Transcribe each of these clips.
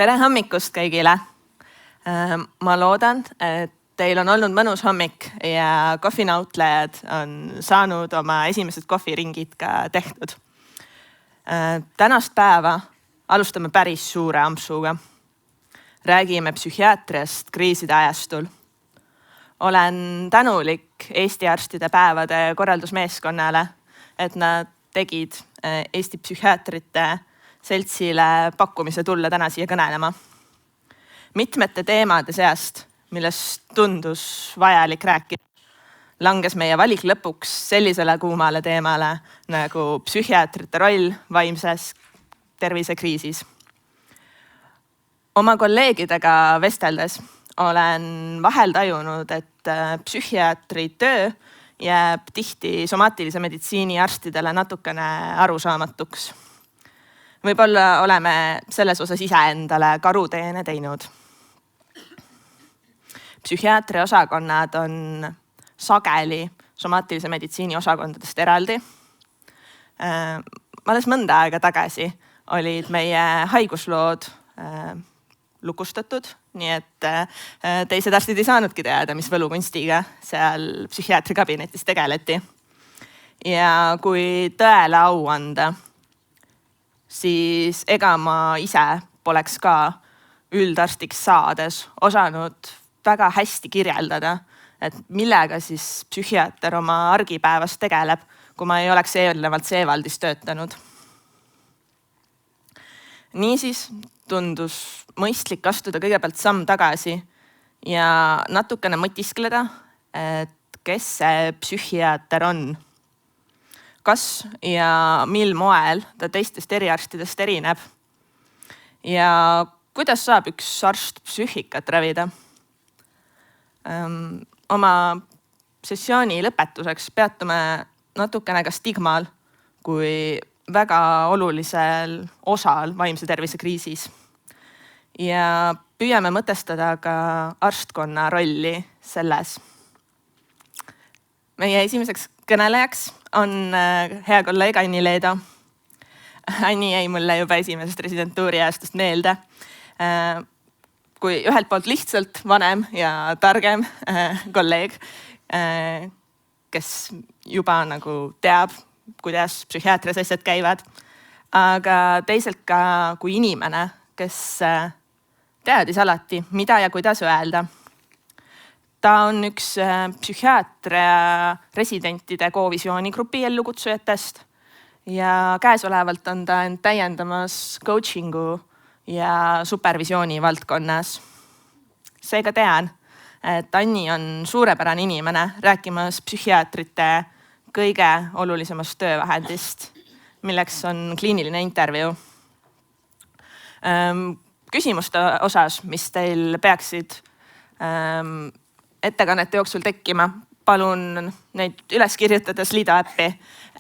Tere hommikust kõigile! Ma loodan, et teil on olnud mõnus hommik ja kohvinautlejad on saanud oma esimesed kohviringid ka tehtud. Tänast päeva alustame päris suure ampsuga. Räägime psühhiaatriast kriiside ajastul. Olen tänulik Eesti arstide päevade korraldusmeeskonnale, et nad tegid Eesti psühhiaatrite seltsile pakkumise tulla täna siia kõnelema. Mitmete teemade seast, millest tundus vajalik rääkida, langes meie valik lõpuks sellisele kuumale teemale nagu psühhiaatrite roll vaimses tervisekriisis. Oma kolleegidega vesteldes olen vahel tajunud, et psühhiaatri töö jääb tihti somaatilise meditsiini arstidele natukene arusaamatuks. Võib-olla oleme selles osas iseendale karuteene teinud. Psühhiaatri osakonnad on sageli somaatilise meditsiini osakondadest eraldi. Alles mõnda aega tagasi olid meie haiguslood lukustatud, nii et teised arstid ei saanudki teada, mis võlukunstiga seal psühhiaatri kabinetis tegeleti. Ja kui tõele au anda, siis ega ma ise poleks ka üldarstiks saades osanud väga hästi kirjeldada, et millega siis psühhiaater oma argipäevas tegeleb, kui ma ei oleks eelnevalt Seevaldis töötanud. Niisiis tundus mõistlik astuda kõigepealt samm tagasi ja natukene mõtiskleda, et kes see psühhiaater on. Kas ja mil moel ta teistest eriarstidest erineb ja kuidas saab üks arst psüühikat ravida. Oma sessiooni lõpetuseks peatume natukene ka stigmal kui väga olulisel osal vaimse tervise kriisis ja püüame mõtestada ka arstkonna rolli selles. Meie esimeseks kõnelejaks on hea kolleeg Anni Leedo. Anni jäi mulle juba esimesest residentuuri aastast meelde. Kui ühelt poolt lihtsalt vanem ja targem kolleeg, kes juba nagu teab, kuidas psühhiaatrias asjad käivad, aga teiselt ka kui inimene, kes teadis alati, mida ja kuidas öelda. Ta on üks psühhiaatria residentide kovisiooni grupi ellukutsujatest ja käesolevalt on ta end täiendamas coachingu ja supervisiooni valdkonnas. Seega tean, et Anni on suurepärane inimene rääkimas psühhiaatrite kõige olulisemast töövahendist, milleks on kliiniline intervjuu. Küsimuste osas, mis teil peaksid ettekannete jooksul tekkima, palun neid üles kirjutades Lido äppi,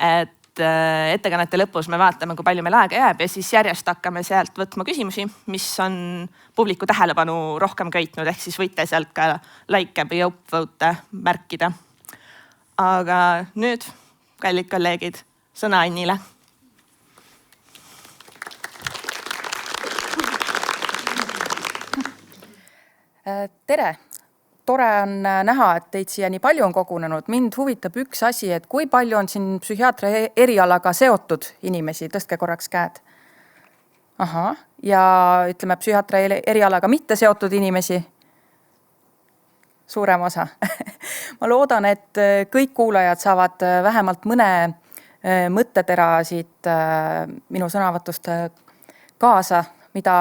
et ettekannete lõpus me vaatame, kui palju meil aega jääb ja siis järjest hakkame sealt võtma küsimusi, mis on publiku tähelepanu rohkem köitnud, ehk siis võite sealt ka like või upvote märkida. Aga nüüd, kallid kolleegid, sõna Annile. Tere! Tore on näha, et teid siia nii palju on kogunenud. Mind huvitab üks asi, et kui palju on siin psühhiaatria erialaga seotud inimesi. Tõstke korraks käed. Aha. Ja ütleme psühhiaatria erialaga mitte seotud inimesi. Suurem osa. Ma loodan, et kõik kuulajad saavad vähemalt mõne mõttetera siit minu sõnavõtust kaasa, mida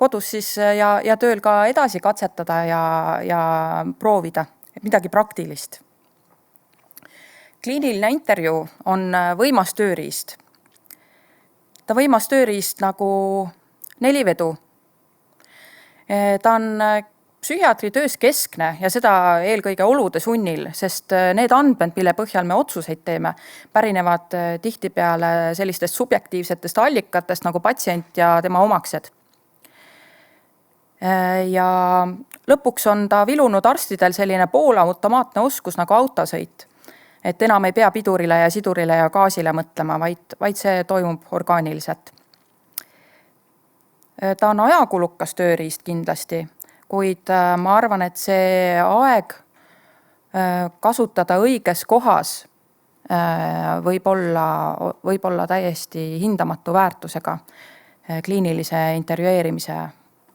kodus siis ja tööl ka edasi katsetada ja proovida, et midagi praktilist. Kliiniline intervjuu on võimas tööriist. Ta võimas tööriist nagu nelivedu. Ta on psühhiaatri töös keskne ja seda eelkõige olude sunnil, sest need andmed, mille põhjal me otsuseid teeme, pärinevad tihtipeale sellistest subjektiivsetest allikatest nagu patsient ja tema omaksed. Ja lõpuks on ta vilunud arstidel selline poolautomaatne oskus nagu autosõit, et enam ei pea pidurile ja sidurile ja gaasile mõtlema, vaid see toimub orgaaniliselt. ta on ajakulukas tööriist kindlasti, kuid ma arvan, et see aeg kasutada õiges kohas võib olla täiesti hindamatu väärtusega kliinilise intervjueerimise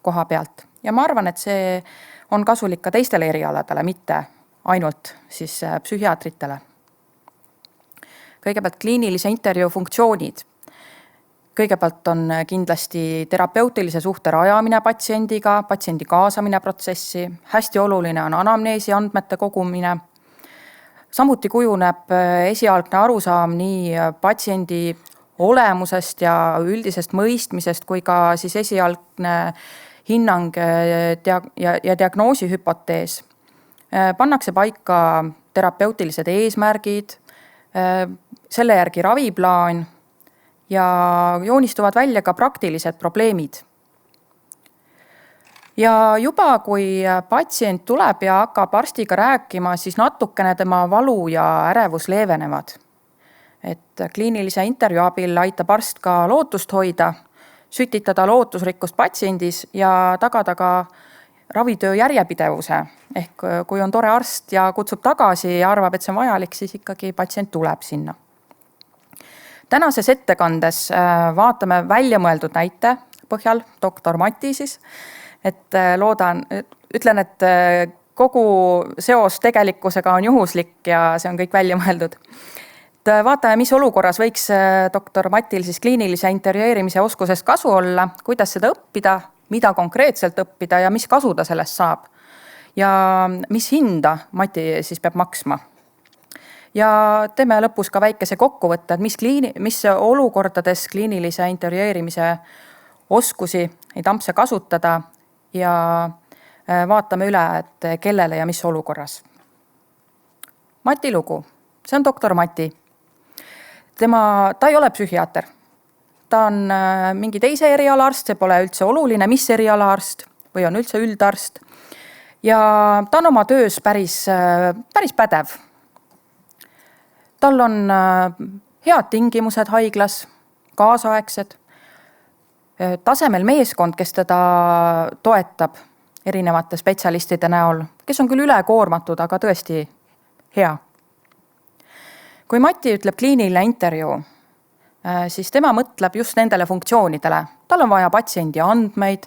koha pealt. Ja ma arvan, et see on kasulik ka teistele erialadele, mitte ainult siis psühhiaatritele. Kõigepealt kliinilise intervjuu funktsioonid. Kõigepealt on kindlasti terapeutilise suhte rajamine patsiendiga, patsiendi kaasamine protsessi, hästi oluline on anamneesi andmete kogumine. Samuti kujuneb esialgne arusaam nii patsiendi olemusest ja üldisest mõistmisest kui ka siis esialgne hinnang ja diagnoosihüpotees. Pannakse paika terapeutilised eesmärgid, selle järgi raviplaan ja joonistuvad välja ka praktilised probleemid. Ja juba kui patsient tuleb ja hakkab arstiga rääkima, siis natukene tema valu ja ärevus leevenevad. Et kliinilise intervjuu abil aitab arst ka lootust hoida, sütitada lootusrikkust patsiendis ja tagada ka ravitöö järjepidevuse. Ehk kui on tore arst ja kutsub tagasi ja arvab, et see on vajalik, siis ikkagi patsient tuleb sinna. Tänases ettekandes vaatame väljamõeldud näite põhjal, doktor Mati siis, et ütlen, et kogu seos tegelikkusega on juhuslik ja see on kõik välja mõeldud. Vaatame, mis olukorras võiks doktor Matil siis kliinilise intervjueerimise oskusest kasu olla, kuidas seda õppida, mida konkreetselt õppida ja mis kasu ta sellest saab. Ja mis hinda Mati siis peab maksma. Ja teeme lõpus ka väikese kokkuvõtte, et mis olukordades kliinilise intervjueerimise oskusi, neid ampse kasutada ja vaatame üle, et kellele ja mis olukorras. Mati lugu. See on doktor Mati. Ta ei ole psühhiaater. Ta on mingi teise erialaarst, see pole üldse oluline, mis erialaarst või on üldse üldarst. Ja ta on oma töös päris pädev. Tal on head tingimused haiglas, kaasaegsed, tasemel meeskond, kes teda toetab erinevate spetsialistide näol, kes on küll ülekoormatud, aga tõesti hea. Kui Mati ütleb kliiniline intervjuu, siis tema mõtleb just nendele funktsioonidele. Tal on vaja patsiendi andmeid,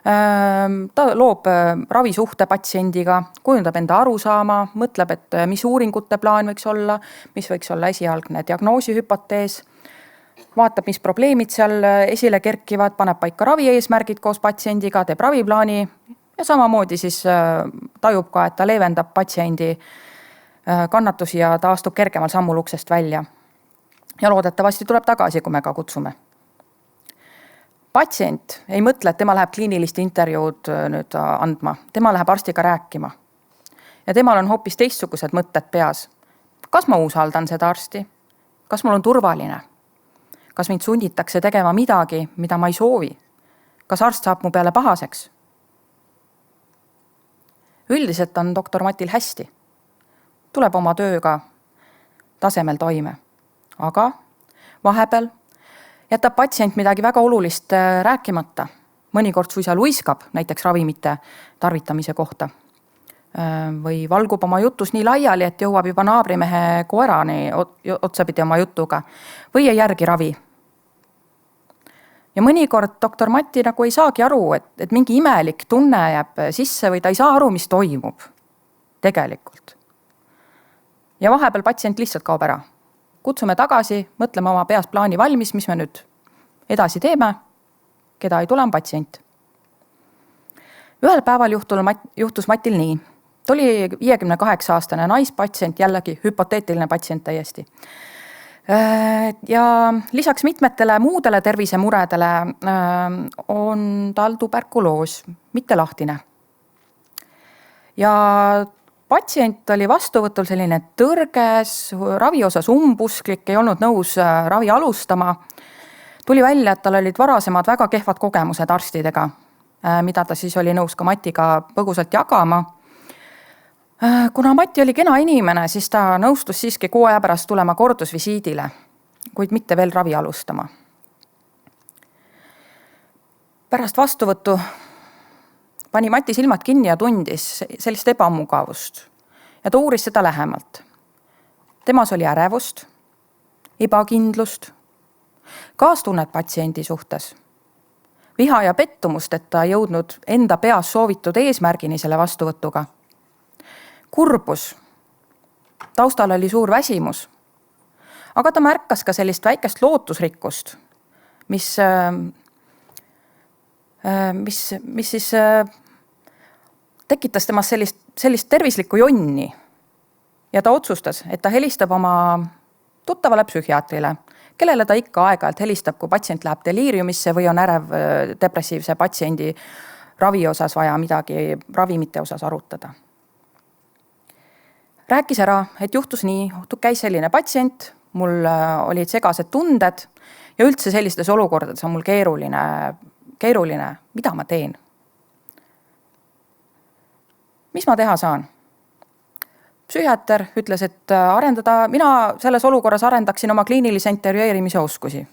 ta loob ravisuhte patsiendiga, kujundab enda arusaama, mõtleb, et mis uuringute plaan võiks olla, mis võiks olla esialgne diagnoosihüpotees, vaatab, mis probleemid seal esile kerkivad, paneb paika ravi eesmärgid koos patsiendiga, teeb raviplaani ja samamoodi siis tajub ka, et ta leevendab patsiendi kannatusi ja ta astub kergemal sammul uksest välja. Ja loodetavasti tuleb tagasi, kui me ka kutsume. Patsient ei mõtle, et tema läheb kliinilist intervjuud nüüd andma. Tema läheb arstiga rääkima. Ja temal on hoopis teistsugused mõtted peas. Kas ma usaldan seda arsti? Kas mul on turvaline? Kas mind sunnitakse tegema midagi, mida ma ei soovi? Kas arst saab mu peale pahaseks? Üldiselt on doktor Matil hästi. Tuleb oma tööga tasemel toime. Aga vahepeal jätab patsient midagi väga olulist rääkimata. Mõnikord suisa luiskab näiteks ravimite tarvitamise kohta. Või valgub oma jutus nii laiali, et jõuab juba naabrimehe koerani otsapidi oma jutuga. Või ei järgi ravi. Ja mõnikord doktor Mati nagu ei saagi aru, et mingi imelik tunne jääb sisse või ta ei saa aru, mis toimub tegelikult. Ja vahepeal patsient lihtsalt kaob ära. Kutsume tagasi, mõtleme oma peas plaani valmis, mis me nüüd edasi teeme, keda ei tule, on patsient. Ühel päeval juhtus Matil nii. Ta oli 58-aastane naispatsient, jällegi hüpoteetiline patsient täiesti. Ja lisaks mitmetele muudele tervisemuredele on tal tuberkuloos, mitte lahtine. Ja patsient oli vastuvõtul selline tõrges, ravi osas umbusklik, ei olnud nõus ravi alustama. Tuli välja, et tal olid varasemad väga kehvad kogemused arstidega, mida ta siis oli nõus ka Matiga põgusalt jagama. Kuna Mati oli kena inimene, siis ta nõustus siiski kuu aja pärast tulema kordusvisiidile, kuid mitte veel ravi alustama. Pärast vastuvõttu pani Mati silmad kinni ja tundis sellist ebamugavust ja ta uuris seda lähemalt. Temas oli ärevust, ebakindlust, kaastunnet patsiendi suhtes, viha ja pettumust, et ta jõudnud enda peas soovitud eesmärgini selle vastuvõtuga. Kurbus, taustal oli suur väsimus, aga ta märkas ka sellist väikest lootusrikkust, mis siis tekitas temas sellist tervislikku jonni. Ja ta otsustas, et ta helistab oma tuttavale psühhiaatrile, kellele ta ikka aeg-ajalt helistab, kui patsient läheb deliiriumisse või on ärev depressiivse patsiendi ravi osas vaja midagi ravimite osas arutada. Rääkis ära, et juhtus nii, käis selline patsient, mul olid segased tunded ja üldse sellistes olukordades on mul keeruline, mida ma teen? Mis ma teha saan? Psühhiaater ütles, et mina selles olukorras arendaksin oma kliinilise intervjueerimise oskusi.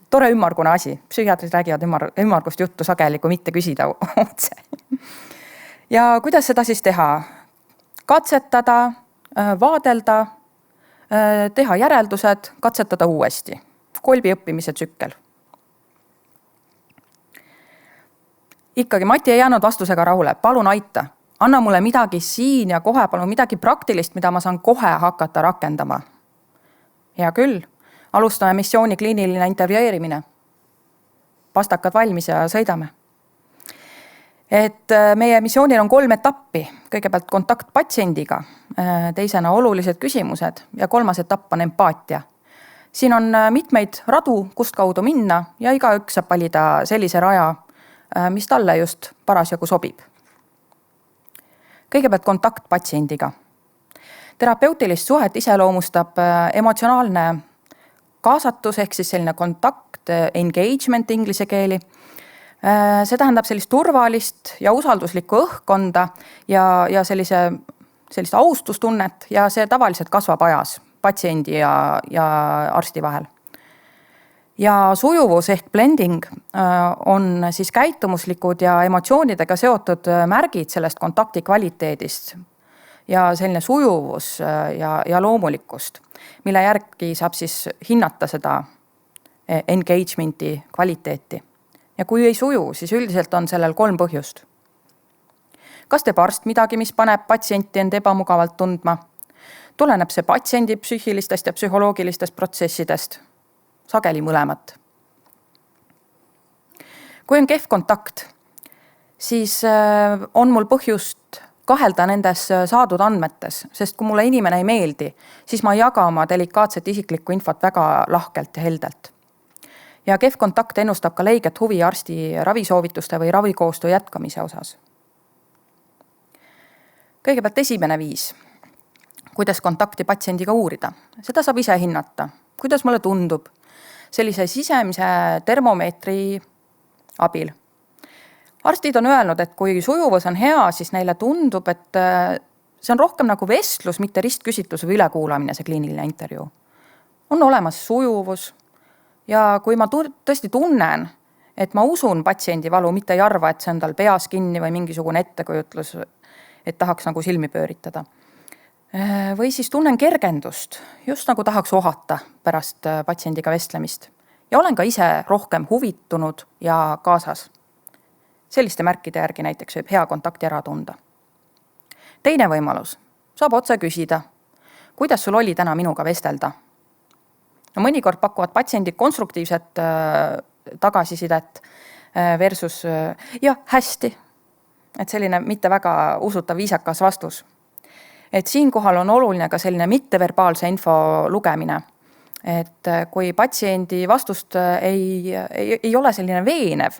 Tore ümmargune asi. Psühhiaatrid räägivad ümmargust juttu sageli, kui mitte küsida otse. Ja kuidas seda siis teha? Katsetada, vaadelda, teha järeldused, katsetada uuesti. Kolbi õppimise tsükkel. Ikkagi Mati ei jäänud vastusega rahule. Palun aita. Anna mulle midagi siin ja kohe, palun midagi praktilist, mida ma saan kohe hakata rakendama. Hea küll, alustame missiooni kliiniline intervjueerimine. Pastakad valmis ja sõidame. Et meie missioonil on 3 etappi. Kõigepealt kontakt patsiendiga, teisena olulised küsimused ja 3. etapp on empaatia. Siin on mitmeid radu, kust kaudu minna ja igaüks saab valida sellise raja, mis talle just parasjagu sobib. Kõigepealt kontakt patsiendiga. Terapeutilist suhet iseloomustab emotsionaalne kaasatus ehk siis selline kontakt, engagement inglise keeli. See tähendab sellist turvalist ja usalduslikku õhkkonda ja sellist austustunnet ja see tavaliselt kasvab ajas patsiendi ja arsti vahel. Ja sujuvus ehk blending on siis käitumuslikud ja emotsioonidega seotud märgid sellest kontakti kvaliteedist ja selline sujuvus ja loomulikkust, mille järgi saab siis hinnata seda engagementi kvaliteeti. Ja kui ei suju, siis üldiselt on sellel 3 põhjust. Kas teeb arst midagi, mis paneb patsienti end ebamugavalt tundma? Tuleneb see patsiendi psüühilistest ja psühholoogilistest protsessidest? Sageli mõlemat. Kui on kehv kontakt, siis on mul põhjust kahelda nendes saadud andmetes, sest kui mulle inimene ei meeldi, siis ma ei jaga oma delikaatset isiklikku infot väga lahkelt ja heldelt. Ja kehv kontakt ennustab ka leiget huvi arsti ravisoovituste või ravikoostöö jätkamise osas. Kõigepealt esimene viis, kuidas kontakti patsiendiga uurida. Seda saab ise hinnata, kuidas mulle tundub sellise sisemise termomeetri abil. Arstid on öelnud, et kui sujuvus on hea, siis neile tundub, et see on rohkem nagu vestlus, mitte ristküsitlus või ülekuulamine, see kliiniline intervjuu. On olemas sujuvus ja kui ma tõesti tunnen, et ma usun patsiendi valu, mitte ei arva, et see on tal peas kinni või mingisugune ettekujutlus, et tahaks nagu silmi pööritada. Või siis tunnen kergendust, just nagu tahaks ohata pärast patsiendiga vestlemist. Ja olen ka ise rohkem huvitunud ja kaasas. Selliste märkide järgi näiteks võib hea kontakti ära tunda. Teine võimalus, saab otse küsida, kuidas sul oli täna minuga vestelda? No mõnikord pakuvad patsiendid konstruktiivset tagasisidet versus jah, hästi. Et selline mitte väga usutav viisakas vastus. Et siinkohal on oluline ka selline mitteverbaalse info lugemine. Et kui patsiendi vastust ei ole selline veenev,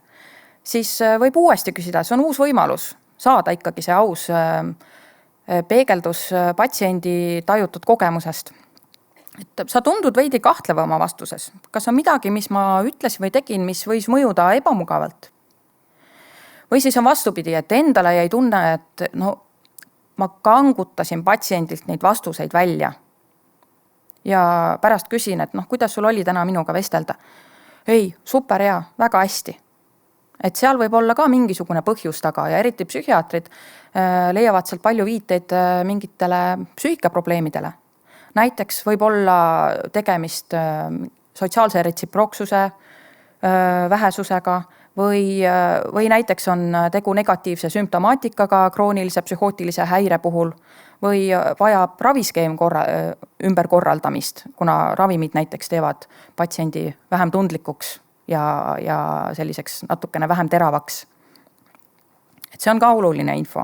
siis võib uuesti küsida, see on uus võimalus saada ikkagi see aus peegeldus patsiendi tajutud kogemusest. Et sa tundud veidi kahtleva oma vastuses. Kas on midagi, mis ma ütlesin või tegin, mis võis mõjuda ebamugavalt? Või siis on vastupidi, et endale jäi tunne, et ma kangutasin patsiendilt neid vastuseid välja. Ja pärast küsin, et kuidas sul oli täna minuga vestelda. ei, super hea, väga hästi. Et seal võib olla ka mingisugune põhjus taga ja eriti psühhiaatrid leiavad sealt palju viiteid mingitele psüühikaprobleemidele. Näiteks võib olla tegemist sotsiaalse retsiprooksuse vähesusega või näiteks on tegu negatiivse sümptomaatikaga kroonilise psühhootilise häire puhul või vajab raviskeem ümberkorraldamist, kuna ravimid näiteks teevad patsiendi vähem tundlikuks ja selliseks natukene vähem teravaks. Et see on ka oluline info.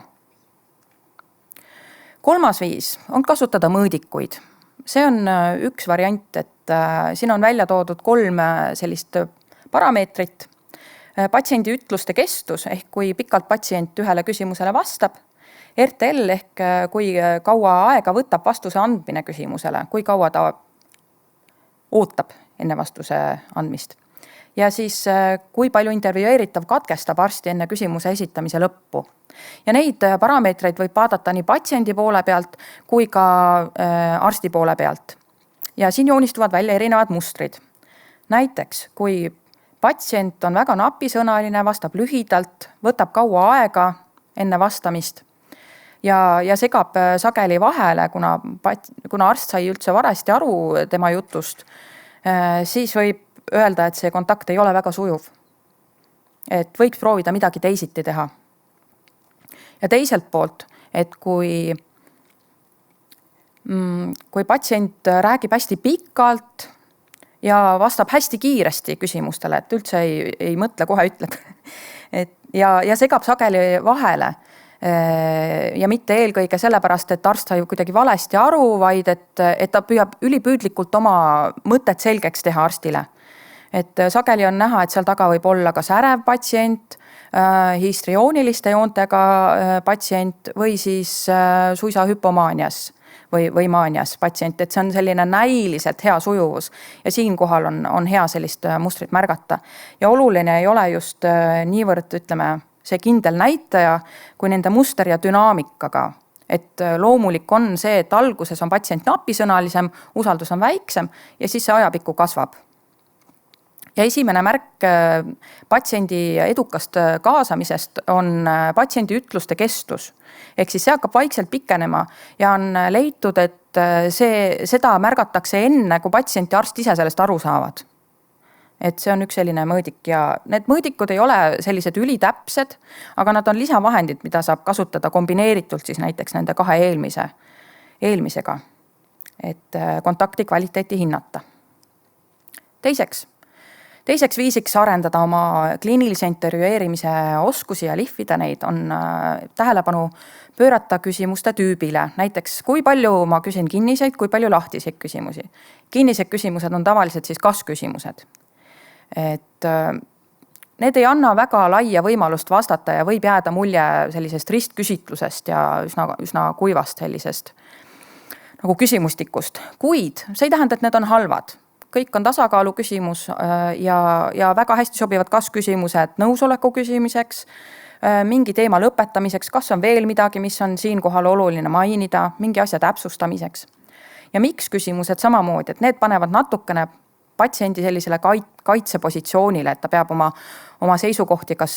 Kolmas viis on kasutada mõõdikuid. See on üks variant, et siin on välja toodud 3 sellist parameetrit. Patsiendi ütluste kestus ehk kui pikalt patsient ühele küsimusele vastab. RTL ehk kui kaua aega võtab vastuse andmine küsimusele, kui kaua ta ootab enne vastuse andmist. Ja siis kui palju intervjueeritav katkestab arsti enne küsimuse esitamise lõppu. Ja neid parameetreid võib vaadata nii patsiendi poole pealt kui ka arsti poole pealt. Ja siin joonistuvad välja erinevad mustrid. Näiteks, kui patsient on väga napisõnaline, vastab lühidalt, võtab kaua aega enne vastamist ja segab sageli vahele, kuna arst sai üldse varasti aru tema jutust, siis võib öelda, et see kontakt ei ole väga sujuv. Et võiks proovida midagi teisiti teha. Ja teiselt poolt, et kui patsient räägib hästi pikalt ja vastab hästi kiiresti küsimustele, et üldse ei mõtle, kohe ütleb. Ja segab sageli vahele. Ja mitte eelkõige sellepärast, et arst sai kuidagi valesti aru, vaid et ta püüab ülipüüdlikult oma mõtet selgeks teha arstile. Et sageli on näha, et seal taga võib olla ka särev patsient, histriooniliste joontega patsient või siis suisa hüpomaanias või maanias patsient, et see on selline näiliselt hea sujuvus ja siinkohal on hea sellist mustrit märgata. Ja oluline ei ole just niivõrd, ütleme, see kindel näitaja, kui nende muster ja dünaamikaga. Et loomulik on see, et alguses on patsient napisõnalisem, usaldus on väiksem ja siis see ajapikku kasvab. Ja esimene märk patsiendi edukast kaasamisest on patsiendi ütluste kestus. Ehk siis see hakkab vaikselt pikenema ja on leitud, et seda märgatakse enne, kui patsient ja arst ise sellest aru saavad. Et see on üks selline mõõdik ja need mõõdikud ei ole sellised ülitäpsed, aga nad on lisavahendid, mida saab kasutada kombineeritult siis näiteks nende 2 eelmisega, et kontakti kvaliteeti hinnata. Teiseks viisiks arendada oma kliinilise intervjueerimise oskusi ja lihvida neid on tähelepanu pöörata küsimuste tüübile. Näiteks, kui palju ma küsin kinniseid, kui palju lahtiseid küsimusi. Kinnised küsimused on tavaliselt siis kas-küsimused. Et need ei anna väga laia võimalust vastata ja võib jääda mulje sellisest ristküsitlusest ja üsna kuivast sellisest nagu küsimustikust. Kuid see ei tähenda, et need on halvad. Kõik on tasakaalu küsimus ja väga hästi sobivad kas-küsimused nõusoleku küsimiseks, mingi teema lõpetamiseks, kas on veel midagi, mis on siinkohal oluline mainida, mingi asja täpsustamiseks. Ja miks küsimused samamoodi, et need panevad natukene patsiendi sellisele kaitsepositsioonile, et ta peab oma seisukohti kas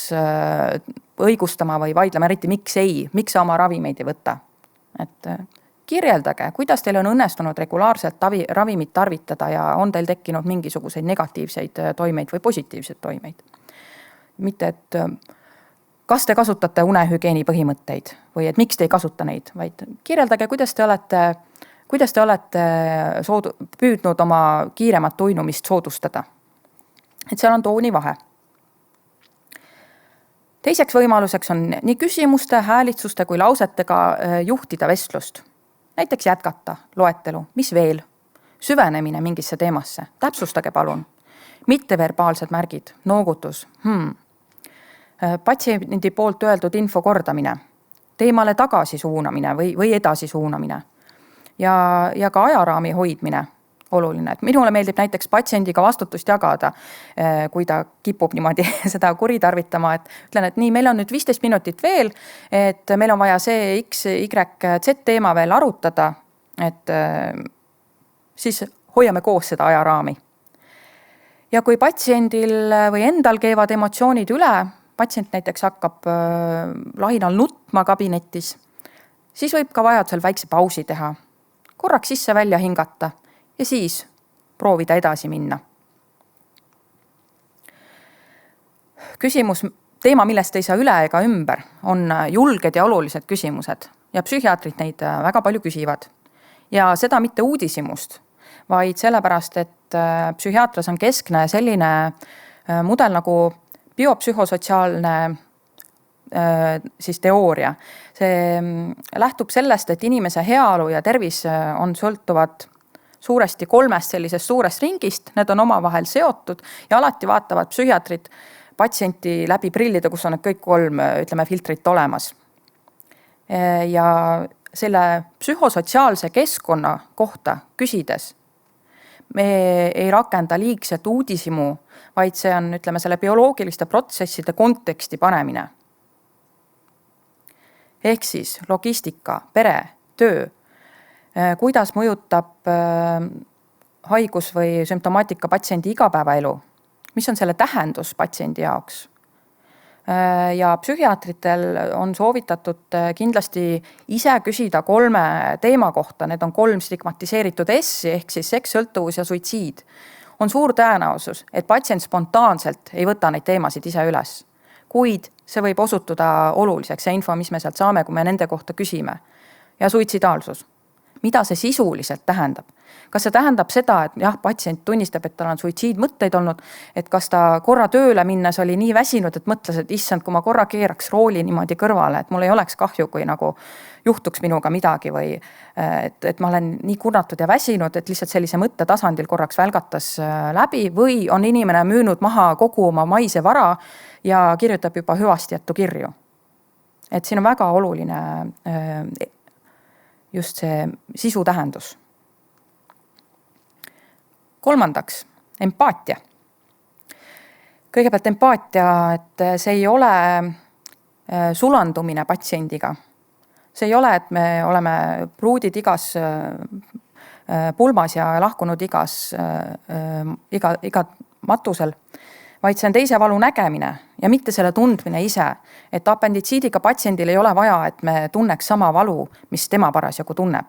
õigustama või vaidlema, eriti miks sa oma ravimeid ei võta. Et kirjeldage, kuidas teil on õnnestunud regulaarselt ravimit tarvitada ja on teil tekkinud mingisuguseid negatiivseid toimeid või positiivseid toimeid. Mitte, et kas te kasutate unehügieeni põhimõtteid või et miks te ei kasuta neid, vaid kirjeldage, kuidas te olete püüdnud oma kiiremat tuinumist soodustada. Et seal on tooni vahe. Teiseks võimaluseks on nii küsimuste, häälitsuste kui lausetega juhtida vestlust. Näiteks jätkata loetelu, mis veel, süvenemine mingisse teemasse, täpsustage palun, mitteverbaalsed märgid, noogutus, patsiendi poolt öeldud info kordamine, teemale tagasi suunamine või edasi suunamine ja ka ajaraami hoidmine oluline. Et minule meeldib näiteks patsiendiga vastutust jagada, kui ta kipub niimoodi seda kuritarvitama, et ütlen, et nii, meil on nüüd 15 minutit veel, et meil on vaja see X, Y, Z teema veel arutada, et siis hoiame koos seda ajaraami. ja kui patsiendil või endal keevad emotsioonid üle, patsient näiteks hakkab lahinal nutma kabinetis, siis võib ka vajadusel väikse pausi teha, korraks sisse-välja hingata ja siis proovida edasi minna. Teema, millest ei saa üle ega ümber, on julged ja olulised küsimused ja psühhiaatrid neid väga palju küsivad. Ja seda mitte uudishimust, vaid sellepärast, et psühhiaatras on keskne selline mudel nagu biopsühhosotsiaalne siis teooria. See lähtub sellest, et inimese heaolu ja tervis on sõltuvad suuresti 3 sellisest suurest ringist, need on omavahel seotud ja alati vaatavad psühhiaatrid patsienti läbi prillide, kus on need kõik 3, filtrit olemas. Ja selle psühhosotsiaalse keskkonna kohta küsides me ei rakenda liigset uudishimu, vaid see on, selle bioloogiliste protsesside konteksti panemine. Ehk siis logistika, pere, töö, kuidas mõjutab haigus või sümptomaatika patsiendi igapäevaelu, mis on selle tähendus patsiendi jaoks. Ja psühhiaatritel on soovitatud kindlasti ise küsida 3 teema kohta, need on 3 stigmatiseeritud S-i ehk siis seks, sõltuvus ja suitsiid. On suur tõenäosus, et patsient spontaanselt ei võta neid teemasid ise üles, kuid see võib osutuda oluliseks, see info, mis me sealt saame, kui me nende kohta küsime. Ja suitsidaalsus. Mida see sisuliselt tähendab? Kas see tähendab seda, et jah, patsient tunnistab, et tal on suitsiidmõtteid olnud, et kas ta korra tööle minnes oli nii väsinud, et mõtles, et issand, kui ma korra keeraks rooli niimoodi kõrvale, et mul ei oleks kahju, kui nagu juhtuks minuga midagi või et ma olen nii kurnatud ja väsinud, et lihtsalt sellise mõtte tasandil korraks välgatas läbi või on inimene müünud maha kogu oma maise vara ja kirjutab juba hüvastijätu kirju. Et siin on väga oluline just see sisu tähendus. 3. empaatia. Kõigepealt empaatia, et see ei ole sulandumine patsiendiga. See ei ole, et me oleme pruudid igas pulmas ja lahkunud iga matusel, vaid see on teise valu nägemine ja mitte selle tundmine ise, et apenditsiidiga patsiendil ei ole vaja, et me tunneks sama valu, mis tema parasjagu tunneb.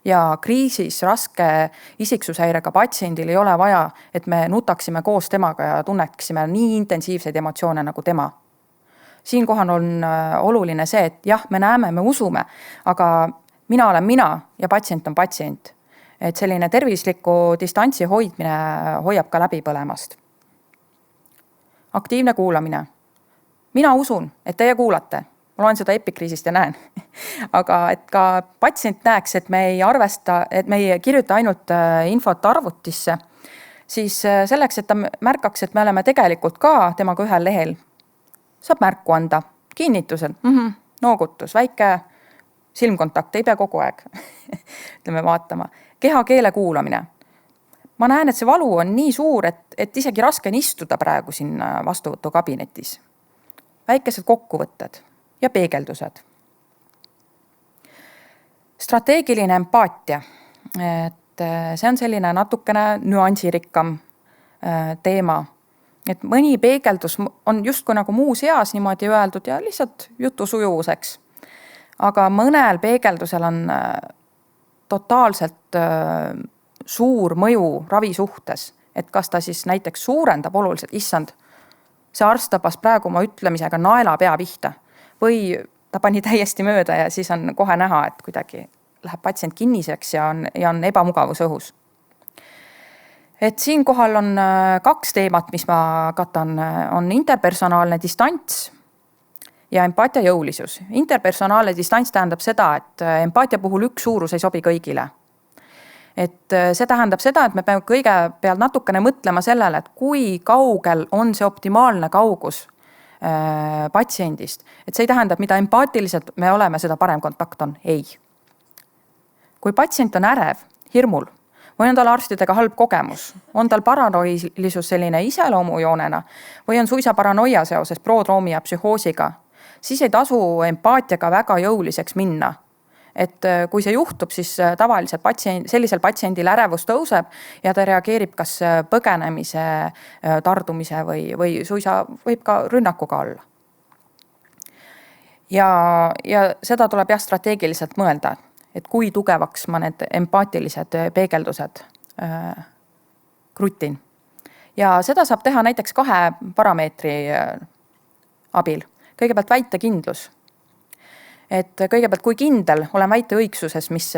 Ja kriisis raske isiksushäirega patsiendil ei ole vaja, et me nutaksime koos temaga ja tunneksime nii intensiivseid emotsioone nagu tema. Siinkohal on oluline see, et jah, me näeme, me usume, aga mina olen mina ja patsient on patsient. Et selline tervisliku distantsi hoidmine hoiab ka läbi põlemast. Aktiivne kuulamine. Mina usun, et teie kuulate. Ma loen seda epikriisist ja näen. Aga et ka patsient näeks, et me ei arvesta, et me ei kirjuta ainult infot arvutisse, siis selleks, et ta märkaks, et me oleme tegelikult ka temaga ühel lehel, saab märku anda. Kinnitused, noogutus, väike silmkontakt, ei pea kogu aeg ütleme vaatama. Kehakeele kuulamine. Ma näen, et see valu on nii suur, et isegi raske on istuda praegu siin vastuvõtukabinetis. Väikesed kokkuvõtted ja peegeldused. Strateegiline empaatia. Et see on selline natukene nüansirikkam teema. Et mõni peegeldus on justkui nagu muus eas niimoodi öeldud ja lihtsalt jutu sujuvuseks. Aga mõnel peegeldusel on totaalselt suur mõju ravi suhtes. Et kas ta siis näiteks suurendab oluliselt, issand, see arst tabas praegu oma ütlemisega naela pea pihta. Või ta pani täiesti mööda ja siis on kohe näha, et kuidagi läheb patsient kinniseks ja on ebamugavus õhus. Et siin kohal on 2 teemat, mis ma katan, on interpersonaalne distants ja empaatia jõulisus. Interpersonaalne distants tähendab seda, et empaatia puhul üks suurus ei sobi kõigile. Et see tähendab seda, et me peame kõigepealt natukene mõtlema sellele, et kui kaugel on see optimaalne kaugus patsiendist. Et see ei tähendab, mida empaatiliselt me oleme, seda parem kontakt on. Ei. Kui patsient on ärev, hirmul, või on tal arstidega halb kogemus, on tal paranoilisus selline iseloomujoonena või on suisa paranoia seoses prodroomi ja psühhoosiga, siis ei tasu empaatiaga väga jõuliseks minna. et kui see juhtub, siis tavaliselt sellisel patsiendil ärevus tõuseb ja ta reageerib kas põgenemise, tardumise või suisa võib ka rünnakuga olla. Ja seda tuleb strateegiliselt mõelda, et kui tugevaks ma need empaatilised peegeldused krutin. Ja seda saab teha näiteks 2 parameetri abil. Kõigepealt väitekindlus. Et kõigepealt, kui kindel olen väite õigsuses, mis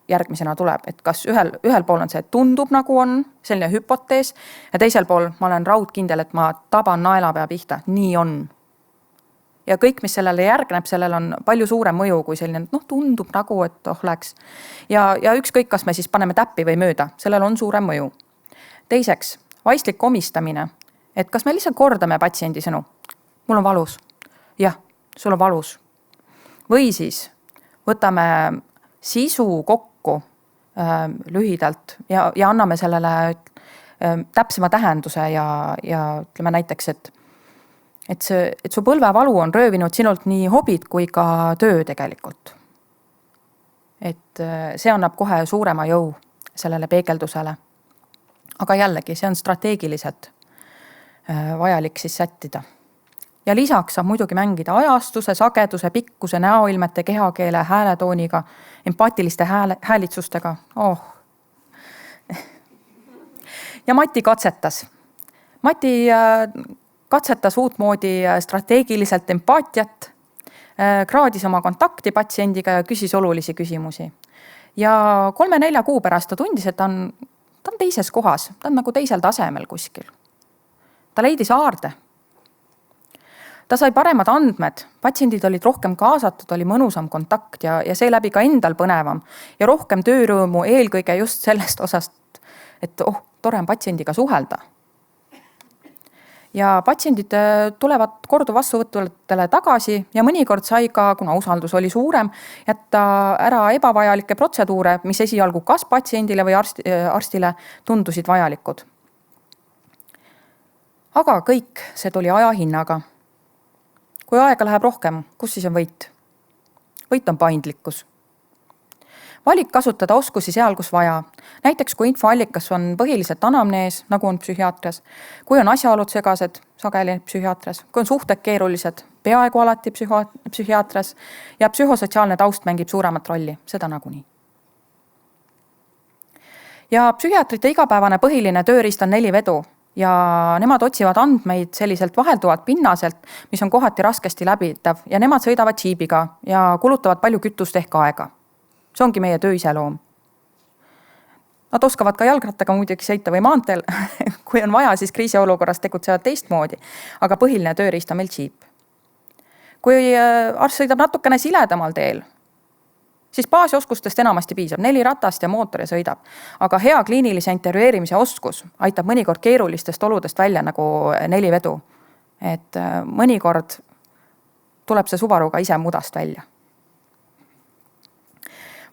järgmisena tuleb, et kas ühel pool on see, et tundub nagu on selline hüpotees ja teisel pool ma olen raudkindel, et ma taban naelapea pihta, nii on. Ja kõik, mis sellele järgneb, sellel on palju suurem mõju kui selline, tundub nagu, et läks. Ja ükskõik, kas me siis paneme täppi või mööda, sellel on suurem mõju. Teiseks, vaistlik omistamine, et kas me lihtsalt kordame patsiendi sõnu. Mul on valus. Jah, sul on valus. Või siis võtame sisu kokku lühidalt ja anname sellele täpsema tähenduse ja ütleme näiteks, et su põlvevalu on röövinud sinult nii hobid kui ka töö tegelikult. Et see annab kohe suurema jõu sellele peegeldusele. Aga jällegi, see on strateegiliselt vajalik siis sättida. Ja lisaks saab muidugi mängida ajastuse, sageduse, pikkuse, näoilmete, kehakeele, hääletooniga, empaatiliste häälitsustega. Ja Mati katsetas. Mati katsetas uutmoodi strateegiliselt empaatiat, kraadis oma kontakti patsiendiga ja küsis olulisi küsimusi. Ja 3-4 kuu pärast ta tundis, et ta on teises kohas, ta on nagu teisel tasemel kuskil. Ta leidis aarde. Ta sai paremad andmed, patsiendid olid rohkem kaasatud, oli mõnusam kontakt ja seeläbi ka endal põnevam ja rohkem töörõõmu eelkõige just sellest osast, et tore on patsiendiga suhelda. Ja patsiendid tulevad korduvvastuvõtudele tagasi ja mõnikord sai ka, kuna usaldus oli suurem, jätta ära ebavajalikke protseduure, mis esialgu kas patsiendile või arstile tundusid vajalikud. Aga kõik see tuli ajahinnaga. Kui aega läheb rohkem, kus siis on võit? Võit on paindlikkus. Valik kasutada oskusi seal, kus vaja. Näiteks kui infoallikas on põhiliselt anamnees, nagu on psühhiaatrias, kui on asjaolud segased, sageli psühhiaatrias, kui on suhted keerulised, peaaegu alati psühhiaatrias ja psühhosotsiaalne taust mängib suuremat rolli, seda nagunii. Ja psühhiaatrite igapäevane põhiline tööriist on 4 vedu. Ja nemad otsivad andmeid selliselt vahelduvalt pinnaselt, mis on kohati raskesti läbitav ja nemad sõidavad džiibiga ja kulutavad palju kütust ehk aega. See ongi meie töö iseloom. Nad oskavad ka jalgrattaga muidugi sõita või maanteel. Kui on vaja, siis kriisiolukorras tegutsevad teistmoodi, aga põhiline tööriist on meil džiip. Kui arst sõidab natukene siledamal teel, siis baasioskustest enamasti piisab 4 ratast ja mootor ja sõidab. Aga hea kliinilise intervjueerimise oskus aitab mõnikord keerulistest oludest välja nagu 4 vedu. Et mõnikord tuleb see Subaruga ise mudast välja.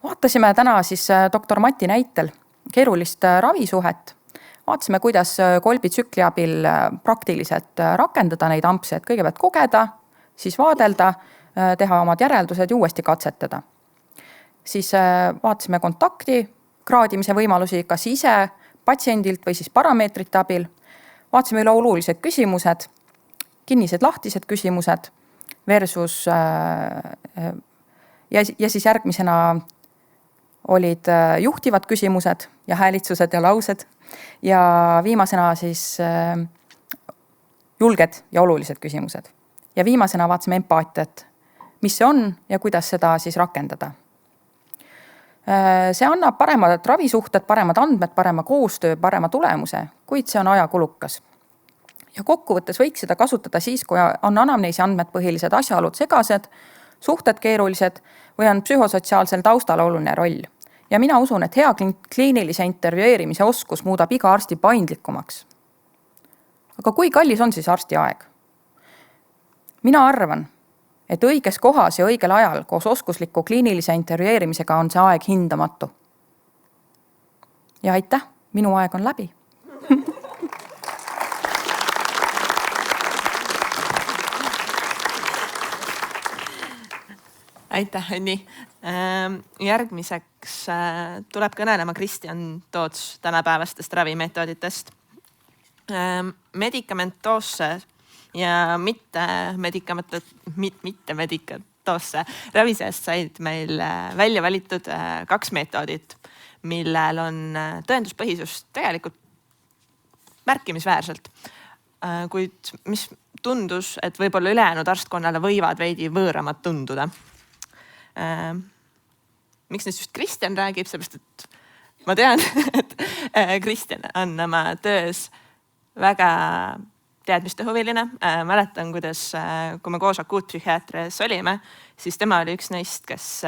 Vaatasime täna siis doktor Mati näitel keerulist ravisuhet. Vaatasime, kuidas kolbitsükli abil praktiliselt rakendada neid ampse, et kõigepealt kogeda, siis vaadelda, teha omad järeldused ja uuesti katsetada. Siis vaatasime kontakti, kraadimise võimalusi kas ise patsiendilt või siis parameetrite abil. Vaatasime üle olulised küsimused, kinnised lahtised küsimused versus ja siis järgmisena olid juhtivad küsimused ja häälitsused ja laused ja viimasena siis julged ja olulised küsimused. Ja viimasena vaatasime empaatiat, mis see on ja kuidas seda siis rakendada. See annab paremad ravisuhted, paremad andmed, parema koostöö, parema tulemuse, kuid see on ajakulukas. Ja kokkuvõttes võiks seda kasutada siis, kui on anamneesi andmed põhilised asjaolud segased, suhted keerulised või on psühhosotsiaalsel taustal oluline roll. Ja mina usun, et hea kliinilise intervjueerimise oskus muudab iga arsti paindlikumaks. Aga kui kallis on siis arsti aeg? Mina arvan, et õiges kohas ja õigel ajal koos oskusliku kliinilise intervjueerimisega on see aeg hindamatu. Ja aitäh, minu aeg on läbi. Aitäh, Anni. Järgmiseks tuleb kõnelema Kristjan Toots tänapäevastest ravimeetoditest. Medikamentoosse ja mitte medikamentoosse ravi seast said meil välja valitud 2 meetodit, millel on tõenduspõhisust tegelikult märkimisväärselt. Kuid mis tundus, et võib-olla ülejäänud arstkonnale võivad veidi võõramad tunduda. Miks nüüd just Kristjan räägib, sellepärast et ma tean, et Kristjan on oma töös väga teadmistehuviline. Mäletan, kuidas kui me koos akuutpsühhiaatrias olime, siis tema oli üks neist, kes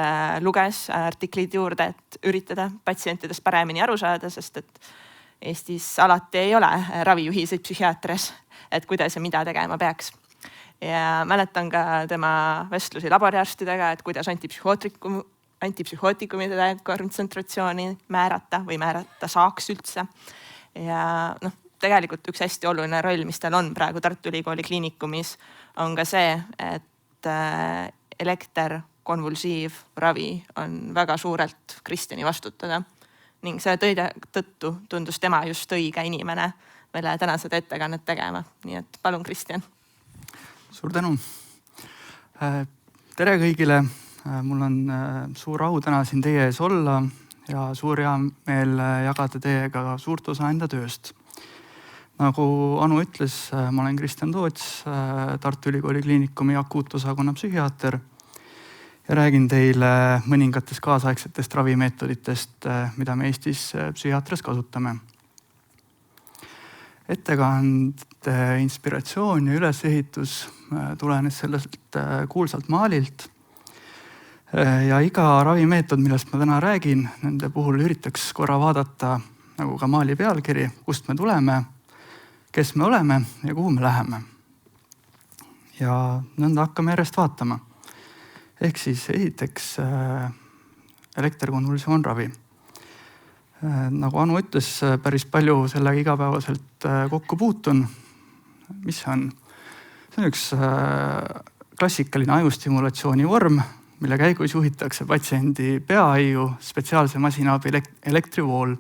luges artiklid juurde, et üritada patsientidest paremini aru saada, sest et Eestis alati ei ole ravijuhiseid psühhiaatrias, et kuidas ja mida tegema peaks. Ja mäletan ka tema vestlusi laboriarstidega, et kuidas antipsühhootikumide kontsentratsiooni määrata või määrata saaks üldse. Ja tegelikult üks hästi oluline roll, mis tal on praegu Tartu Ülikooli kliinikumis, on ka see, et elekterkonvulsiivravi on väga suurelt Kristjani vastutada. Ning see tõttu tundus tema just õige inimene meile tänased ettekannet tegema. Nii et palun, Kristjan. Suur tänu. Tere kõigile. Mul on suur au täna siin teie ees olla ja suur hea meel jagada teiega suurt osa enda tööst. Nagu Anu ütles, ma olen Kristjan Toots, Tartu Ülikooli kliinikumi akuutosakonna psühhiaater ja räägin teile mõningatest kaasaegsetest ravimeetoditest, mida me Eestis psühhiaatrias kasutame. Ettekande inspiratsioon ja ülesehitus tulenes sellest kuulsalt maalilt. Ja iga ravimeetod, millest ma täna räägin, nende puhul üritaks korra vaadata, nagu ka maali pealkiri, kust me tuleme, kes me oleme ja kuhu me läheme. Ja nõnda hakkame järjest vaatama. Ehk siis esiteks elekterkonvulsioonravi. Nagu Anu ütles, päris palju sellega igapäevaselt kokku puutun. Mis see on? See on üks klassikaline ajustimulatsiooni vorm, mille käigus juhitakse patsiendi peaaiu spetsiaalse masinaabi elektrivool.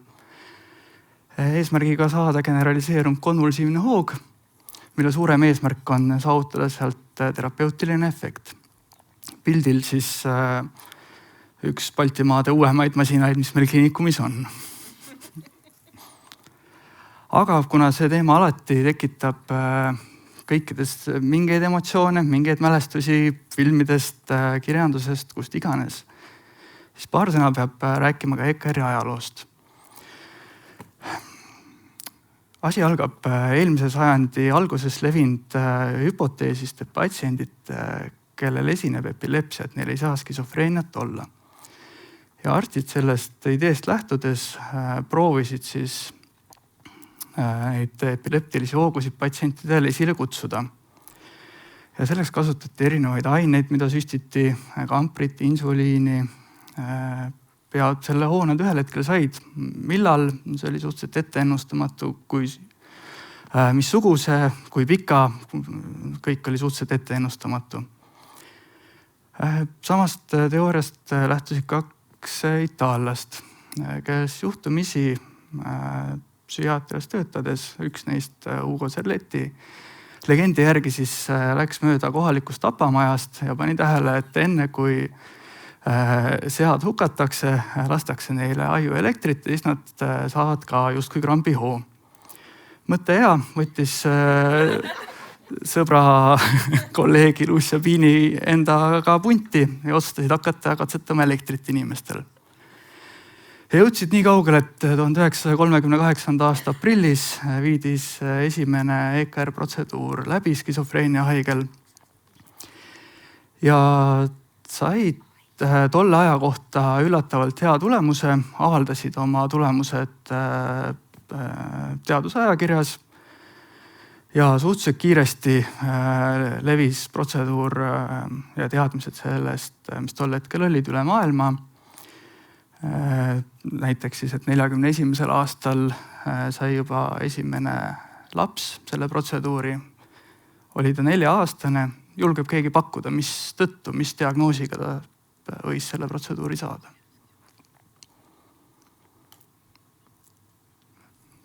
Eesmärgiga saada generaliseerunud konvulsiivne hoog, mille suurem eesmärk on saavutada sealt terapeutiline efekt. Pildil siis üks Baltimaade uuemaid masinaid, mis meil kliinikumis on. Aga kuna see teema alati tekitab kõikidest mingeid emotsioone, mingeid mälestusi filmidest, kirjandusest, kust iganes, siis paar sõna peab rääkima ka EKR-i ajaloost. Asi algab eelmise sajandi alguses levinud hüpoteesist, et patsiendid, kellel esineb epilepsia, et neil ei saa skisofreeniat olla. Ja arstid sellest ideest lähtudes proovisid siis neid epileptilisi hoogusid patsientidele esile kutsuda. Ja selleks kasutati erinevaid aineid, mida süstiti, kamprit, insuliini. Pead selle hooned ühel hetkel said. Millal? See oli suhteliselt etteennustamatu, missuguse, kui pika, kõik oli suhteliselt etteennustamatu. Samast teooriast lähtusid 2 itaallast, kes juhtumisi psühhiaatrias töötades, üks neist Ugo Serletti, legendi järgi siis läks mööda kohalikust tapamajast ja pani tähele, et enne kui sead hukatakse, lastakse neile aju elektrit ja siis nad saavad ka justkui krambi hoo. Mõte hea, võttis sõbra kolleegi Lucia Bini endaga punti ja otsustasid hakata katsetama elektrit inimestel. Ja jõudsid nii kaugele, et 1938. aasta aprillis viidis esimene EKR protseduur läbi skisofreenia haigel ja said tolle aja kohta üllatavalt hea tulemuse, avaldasid oma tulemused teadusajakirjas ja suhteliselt kiiresti levis protseduur ja teadmised sellest, mis tol hetkel olid üle maailma. Näiteks siis, et 41. aastal sai juba esimene laps selle protseduuri. Oli ta 4-aastane, julgeb keegi pakkuda, mis tõttu, mis diagnoosiga ta võis selle protseduuri saada.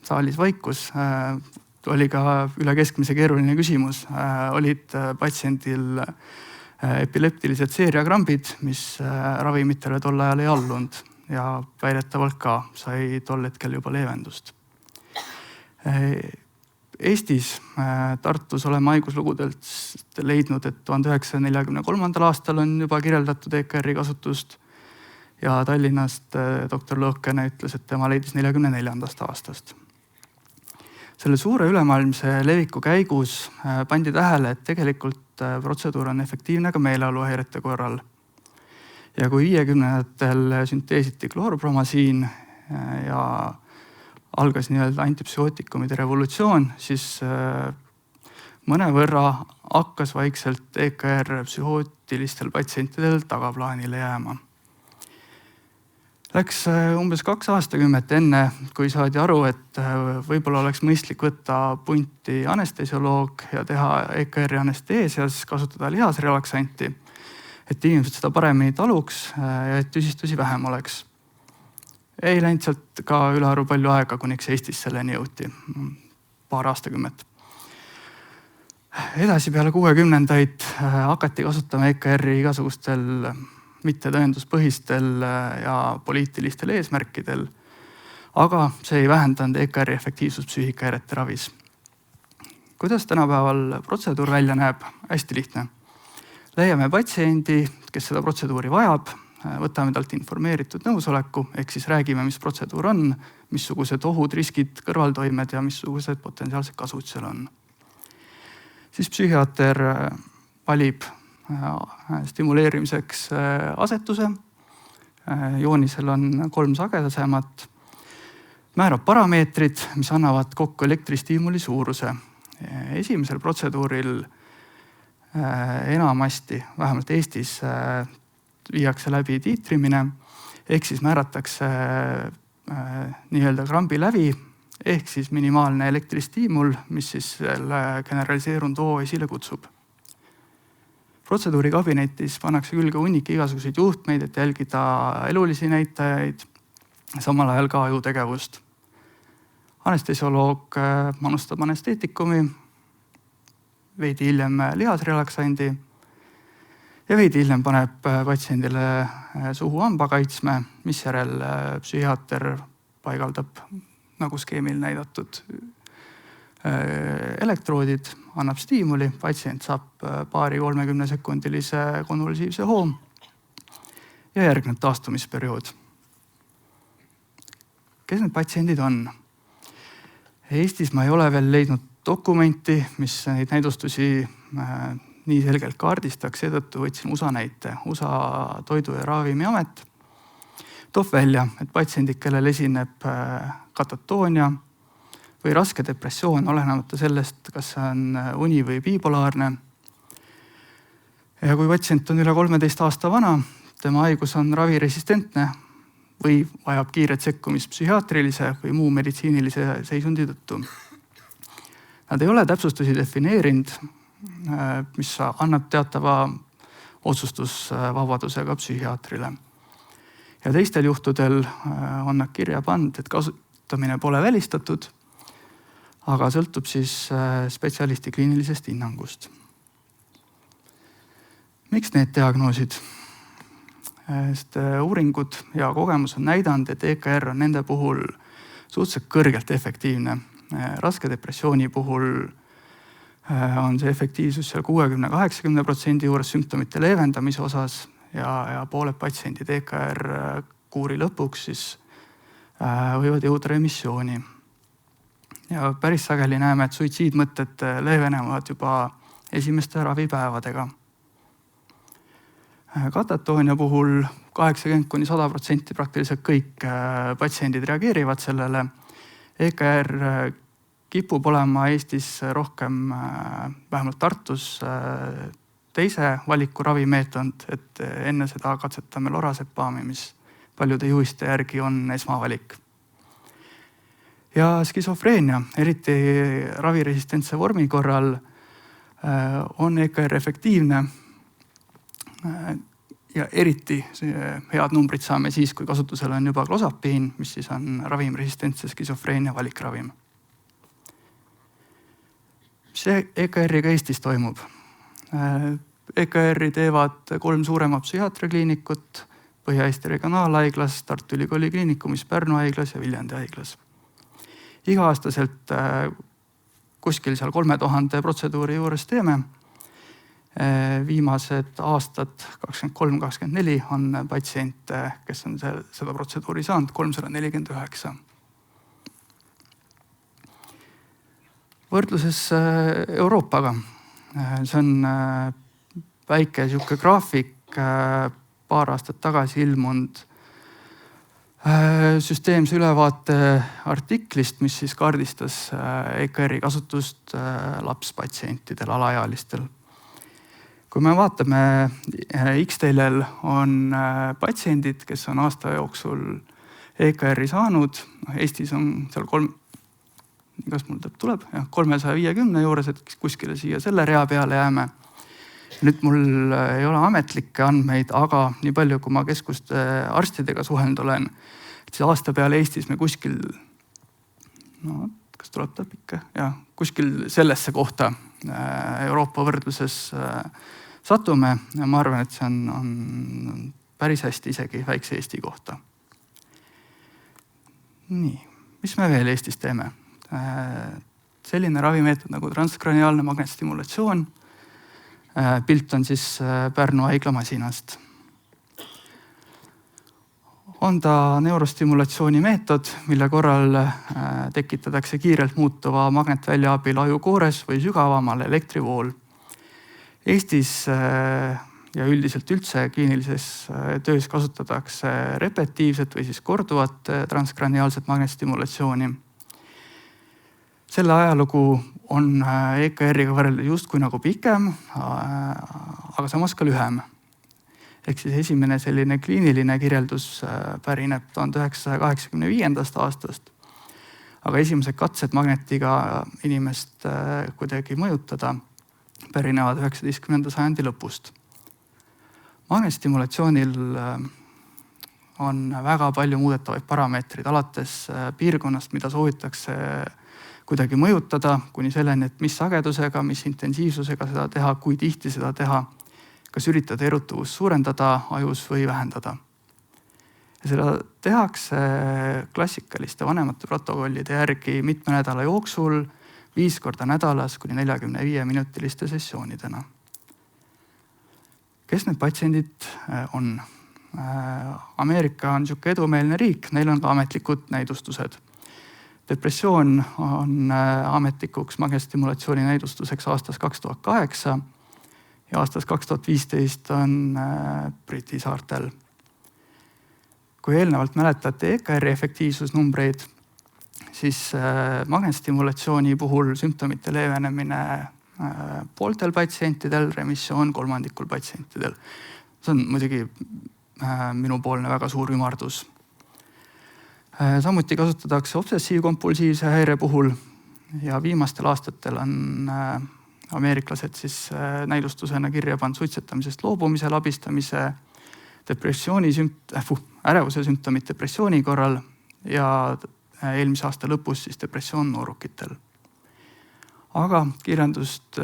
Saalis vaikus, oli ka üle keskmise keeruline küsimus. Olid patsiendil epileptilised seeriakrambid, mis ravimitele tol ajal ei allunud ja väidetavalt ka sai tol hetkel juba leevendust. Eestis, Tartus oleme haiguslugudelt leidnud, et 1943. aastal on juba kirjeldatud EKR-i kasutust ja Tallinnast doktor Lõõkene ütles, et tema leidis 1944. aastast. Selle suure ülemaailmse leviku käigus pandi tähele, et tegelikult protseduur on efektiivne ka meeleoluhäirete korral. Ja kui 50-ndatel sünteesiti kloorpromasiin ja algas nii-öelda antipsühootikumide revolutsioon, siis mõnevõrra hakkas vaikselt EKR psühhootilistel patsientidel tagaplaanile jääma. Läks umbes 2 aastakümmet enne, kui saadi aru, et võib-olla oleks mõistlik võtta punti anestesioloog ja teha EKR-i anesteesias, kasutada lihasrelaksanti, et inimesed seda paremini taluks ja et tüsistusi vähem oleks. Ei läinud sealt ka ülearu palju aega, kuniks Eestis selleni jõuti, paar aastakümmet. Edasi peale 60-ndaid hakati kasutama EKR-i igasugustel mittetõenduspõhistel ja poliitilistel eesmärkidel, aga see ei vähendanud EKR-i efektiivsust psüühikahäirete ravis. Kuidas tänapäeval protseduur välja näeb? Hästi lihtne. Leiame patsiendi, kes seda protseduuri vajab, võtame talt informeeritud nõusoleku, ehk siis räägime, mis protseduur on, missugused ohud, riskid, kõrvaltoimed ja missugused potentsiaalsed kasud seal on. Siis psühhiaater valib stimuleerimiseks asetuse. Joonisel on 3 sagedasemat. Määrab parameetrid, mis annavad kokku elektristiimuli suuruse. Esimesel protseduuril enamasti, vähemalt Eestis, viiakse läbi tiitrimine, ehk siis määratakse nii-öelda krambi läbi, ehk siis minimaalne elektristiimul, mis siis selle generaliseerunud oo esile kutsub. Protseduuri kabinetis pannakse külge hunnik igasuguseid juhtmeid, et jälgida elulisi näitajaid, samal ajal ka ajutegevust. Anestesioloog manustab anesteetikumi, veidi hiljem lihasrelaksandi ja veidi hiljem paneb patsiendile suhu hambakaitsme, misjärel psühhiaater paigaldab nagu skeemil näidatud elektroodid, annab stiimuli, patsient saab paari 30-sekundilise konvulsiivse hoom ja järgneb taastumisperiood. Kes need patsiendid on? Eestis ma ei ole veel leidnud dokumenti, mis neid näidustusi nii selgelt kaardistaks, seetõttu võtsin USA näite. USA Toidu- ja Ravimiamet toob välja, et patsiendid, kellel esineb katatoonia või raske depressioon, olenemata sellest, kas see on uni või bipolaarne. Ja kui patsient on üle 13 aasta vana, tema haigus on raviresistentne või vajab kiiret sekkumist psühhiaatrilise või muu meditsiinilise seisundi tõttu. Nad ei ole täpsustusi defineerinud, mis annab teatava otsustusvabadusega psühhiaatrile. Ja teistel juhtudel on nad kirja pannud, et kasutamine pole välistatud, aga sõltub siis spetsialisti kliinilisest hinnangust. Miks need diagnoosid? Sest uuringud ja kogemus on näidanud, et EKR on nende puhul suhteliselt kõrgelt efektiivne. Raske depressiooni puhul on see efektiivsus seal 60-80% juures sümptomite leevendamise osas ja pooled patsiendid EKR kuuri lõpuks siis võivad jõuda remissiooni. Ja päris sageli näeme, et suitsiidmõtted leevenevad juba esimeste ravipäevadega. Katatoonia puhul 80-100% praktiliselt kõik patsiendid reageerivad sellele. EKR kipub olema Eestis rohkem, vähemalt Tartus, teise valiku ravimeetond, et enne seda katsetame lorazepami, mis paljude juhiste järgi on esmavalik. Ja skisofreenia, eriti raviresistentse vormi korral, on EKR efektiivne ja eriti head numbrid saame siis, kui kasutusel on juba clozapine, mis siis on ravimresistentse skisofreenia valikravim. Mis EKR-iga Eestis toimub? EKR-i teevad 3 suuremat psühhiaatriakliinikut Põhja-Eesti Regionaalhaiglas, Tartu Ülikooli Kliinikumis, Pärnu haiglas ja Viljandi haiglas. Iga-aastaselt kuskil seal 3000 protseduuri juures teeme. Viimased aastad 23-24 on patsiente, kes on seda protseduuri saanud, 349. Võrdluses Euroopaga. See on väike sihuke graafik, paar aastat tagasi ilmunud süsteemse ülevaate artiklist, mis siis kaardistas EKR-i kasutust lapspatsientidel, alaealistel. Kui me vaatame, X-teelel on patsiendid, kes on aasta jooksul EKR-i saanud. Eestis on seal 350 juures, et kuskile siia selle rea peale jääme. Nüüd mul ei ole ametlikke andmeid, aga nii palju, kui ma keskuste arstidega suhelnud olen, et siis aasta peale Eestis me kuskil, kas tuleb ta pikka? Ja, kuskil sellesse kohta Euroopa võrdluses satume. Ja ma arvan, et see on päris hästi isegi väikse Eesti kohta. Nii, mis me veel Eestis teeme? Selline ravimeetod nagu transkraniaalne magnetstimulatsioon. Pilt on siis Pärnu haiglamasinast. On ta neurostimulatsiooni meetod, mille korral tekitatakse kiirelt muutuva magnetvälja abil ajukoores või sügavamal elektrivool. Eestis ja üldiselt üldse kliinilises töös kasutatakse repetiivset või siis korduvat transkraniaalset magnetstimulatsiooni. Selle ajalugu on EKR-iga võrreldes justkui nagu pikem, aga samas ka lühem. Ehk siis esimene selline kliiniline kirjeldus pärineb 1985. aastast, aga esimesed katsed magnetiga inimest kuidagi mõjutada pärinevad 19. sajandi lõpust. Magnetstimulatsioonil on väga palju muudetavaid parameetreid, alates piirkonnast, mida soovitakse kuidagi mõjutada, kuni selleni, et mis sagedusega, mis intensiivsusega seda teha, kui tihti seda teha, kas üritada erutuvust suurendada ajus või vähendada. Ja seda tehakse klassikaliste vanemate protokollide järgi mitme nädala jooksul, 5 korda nädalas kuni 45-minutiliste sessioonidena. Kes need patsiendid on? Ameerika on sihuke edumeelne riik, neil on ka ametlikud näidustused. Depressioon on ametlikuks magnetstimulatsiooni näidustuseks aastast 2008 ja aastast 2015 on Briti saartel. Kui eelnevalt mäletate EKR-i efektiivsusnumbreid, siis magnetstimulatsiooni puhul sümptomite leevenemine pooltel patsientidel, remissioon 1/3 patsientidel. See on muidugi minupoolne väga suur ümardus. Samuti kasutatakse obsessiivkompulsiivse häire puhul ja viimastel aastatel on ameeriklased siis näidustusena kirja pannud suitsetamisest loobumisel abistamise, ärevuse sümptomid depressiooni korral ja eelmise aasta lõpus siis depressioon noorukitel. Aga kirjandust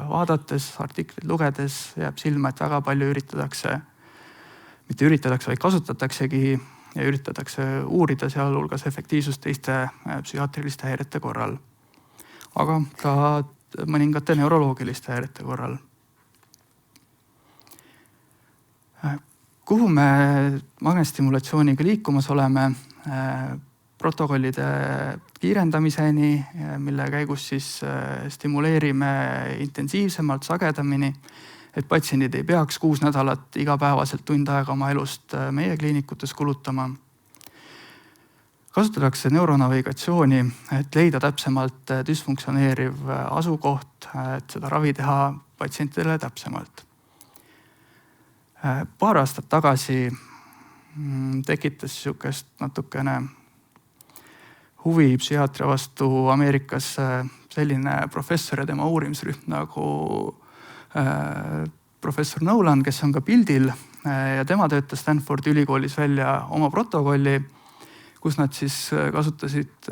vaadates, artikleid lugedes jääb silma, et väga palju vaid kasutataksegi ja üritatakse uurida sealhulgas efektiivsust teiste psühhiaatriliste häirete korral, aga ka mõningate neuroloogiliste häirete korral. Kuhu me magnetstimulatsiooniga liikumas oleme? Protokollide kiirendamiseni, mille käigus siis stimuleerime intensiivsemalt, sagedamini, et patsiendid ei peaks 6 nädalat igapäevaselt tund aega oma elust meie kliinikutes kulutama. Kasutatakse neuronavigatsiooni, et leida täpsemalt düsfunktsioneeriv asukoht, et seda ravi teha patsientidele täpsemalt. Paar aastat tagasi tekitas sihukest natukene huvi psühhiaatria vastu Ameerikas selline professor ja tema uurimisrühm nagu professor Nolan, kes on ka pildil. ja tema töötas Stanfordi ülikoolis välja oma protokolli, kus nad siis kasutasid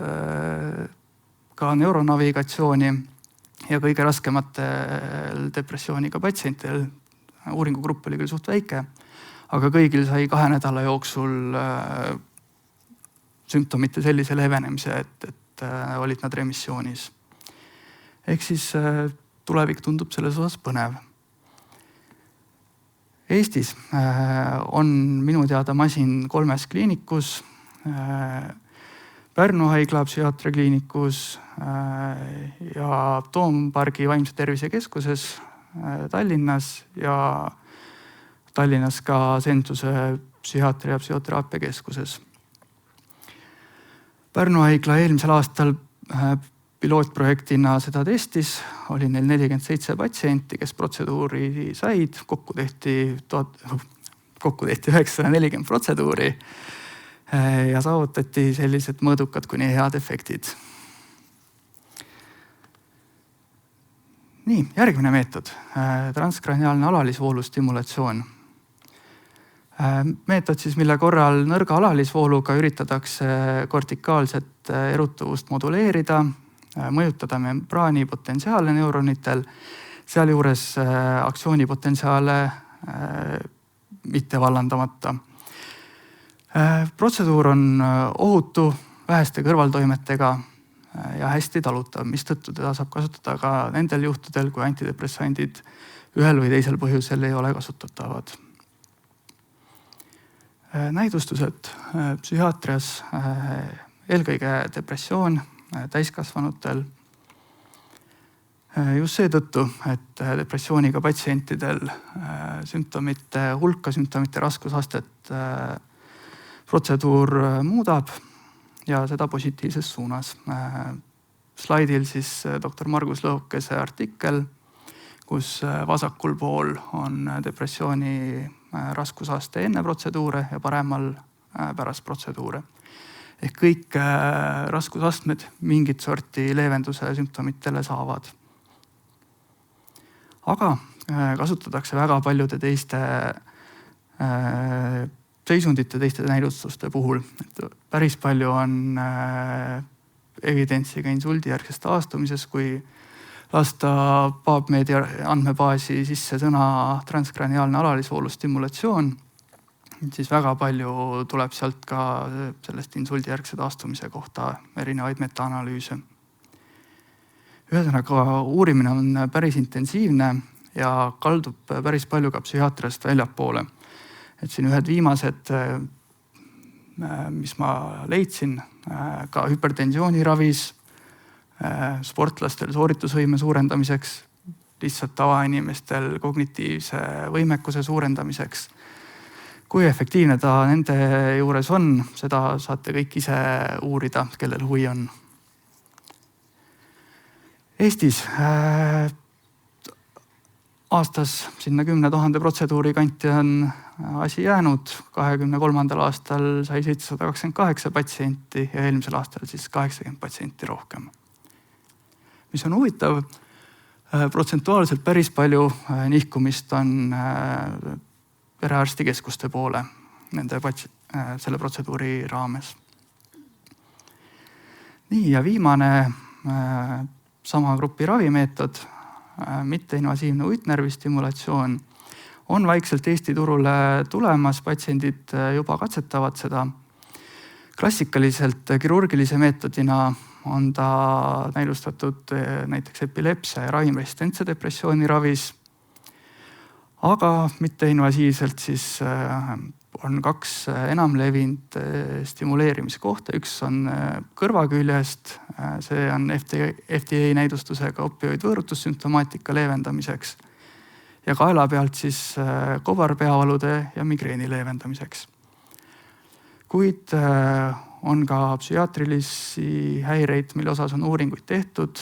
ka neuronavigatsiooni ja kõige raskematel depressiooniga patsientidel. Uuringugrupp oli küll suht väike, aga kõigil sai 2 nädala jooksul sümptomite sellise leevenemise, et olid nad remissioonis. Ehk siis tulevik tundub selles osas põnev. Eestis on minu teada masin 3 kliinikus, Pärnu haigla psühhiaatriakliinikus ja Toompargi vaimse tervise keskuses Tallinnas ja Tallinnas ka Sensuse psühhiaatria ja psühhoteraapia keskuses. Pärnu haigla eelmisel aastal pilootprojektina seda testis, oli neil 47 patsienti, kes protseduuri said, kokku tehti 940 protseduuri ja saavutati sellised mõõdukad kuni head efektid. Nii, järgmine meetod, transkraniaalne alalisvoolu stimulatsioon. Meetod siis, mille korral nõrga alalisvooluga üritatakse kortikaalset erutuvust moduleerida, mõjutada membraani potentsiaale neuronitel, sealjuures aktsioonipotentsiaale mitte vallandamata. Protseduur on ohutu, väheste kõrvaltoimetega ja hästi talutav, mistõttu teda saab kasutada ka nendel juhtudel, kui antidepressandid ühel või teisel põhjusel ei ole kasutatavad. Näidustused psühhiaatrias, eelkõige depressioon täiskasvanutel. Just seetõttu, et depressiooniga patsientidel sümptomite hulka, sümptomite raskusastet protseduur muudab ja seda positiivses suunas. Slaidil siis doktor Margus Lõhukese artikkel, kus vasakul pool on depressiooni raskusaste enne protseduure ja paremal pärast protseduure. Ehk kõik raskusastmed mingit sorti leevenduse sümptomitele saavad. Aga kasutatakse väga paljude teiste seisundite, teiste näidustuste puhul. Päris palju on evidentsiga insuldijärgsest taastumises, kui lasta PubMedi andmebaasi sisse sõna transkraniaalne alalisvoolu stimulatsioon, siis väga palju tuleb sealt ka sellest insuldijärgse taastumise kohta erinevaid metaanalüüse. Ühesõnaga, uurimine on päris intensiivne ja kaldub päris palju ka psühhiaatriast väljapoole. Et siin ühed viimased, mis ma leidsin, ka hüpertensiooniravis, sportlastel sooritusvõime suurendamiseks, lihtsalt tavainimestel kognitiivse võimekuse suurendamiseks. Kui efektiivne ta nende juures on, seda saate kõik ise uurida, kellel huvi on. Eestis aastas sinna 10 000 protseduuri kanti on asi jäänud. 2023. aastal sai 728 patsienti ja eelmisel aastal siis 80 patsienti rohkem. Mis on huvitav, protsentuaalselt päris palju nihkumist on perearstikeskuste poole selle protseduuri raames. Nii, ja viimane sama grupi ravimeetod, mitteinvasiivne uitnärvi stimulatsioon, on vaikselt Eesti turule tulemas, patsiendid juba katsetavad seda. Klassikaliselt kirurgilise meetodina on ta näidustatud näiteks epilepsia ja ravimresistentse depressiooni ravis. Aga mitteinvasiivselt siis on 2 enamlevinud stimuleerimiskohta. Üks on kõrvaküljest, see on FDA näidustusega opioidvõõrutussümptomaatika leevendamiseks ja kaela pealt siis kobarpeavalude ja migreeni leevendamiseks. Kuid on ka psühhiaatrilisi häireid, mille osas on uuringuid tehtud,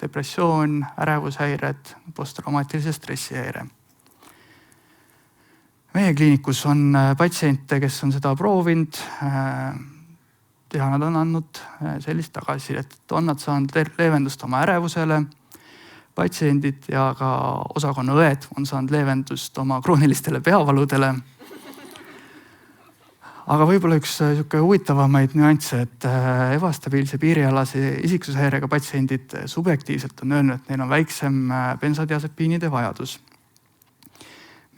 depressioon, ärevushäired, posttraumaatilise stressihäire. Meie kliinikus on patsiente, kes on seda proovinud ja nad on andnud sellist tagasisidet, et on nad saanud leevendust oma ärevusele, patsiendid ja ka osakonna õed on saanud leevendust oma kroonilistele peavaludele. Aga võib-olla üks niisugune huvitavamaid nüansse, et ebastabiilse piirialase isiksushäirega patsiendid subjektiivselt on öelnud, et neil on väiksem bensodiasepiinide vajadus.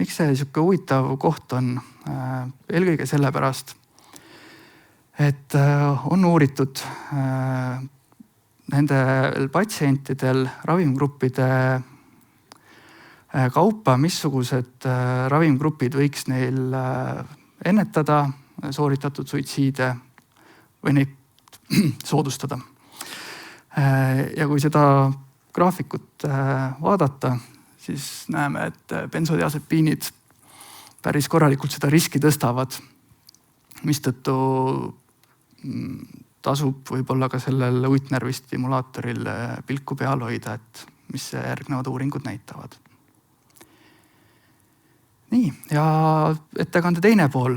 Miks see niisugune huvitav koht on? Eelkõige sellepärast, et on uuritud nendel patsientidel ravimgruppide kaupa, missugused ravimgrupid võiks neil ennetada sooritatud suitsiide või neid soodustada. Ja kui seda graafikut vaadata, siis näeme, et bensodiasepiinid päris korralikult seda riski tõstavad, mistõttu tasub võib-olla ka sellel uitnärvi stimulaatoril pilku peal hoida, et mis järgnevad uuringud näitavad. Nii, ja ettekande teine pool,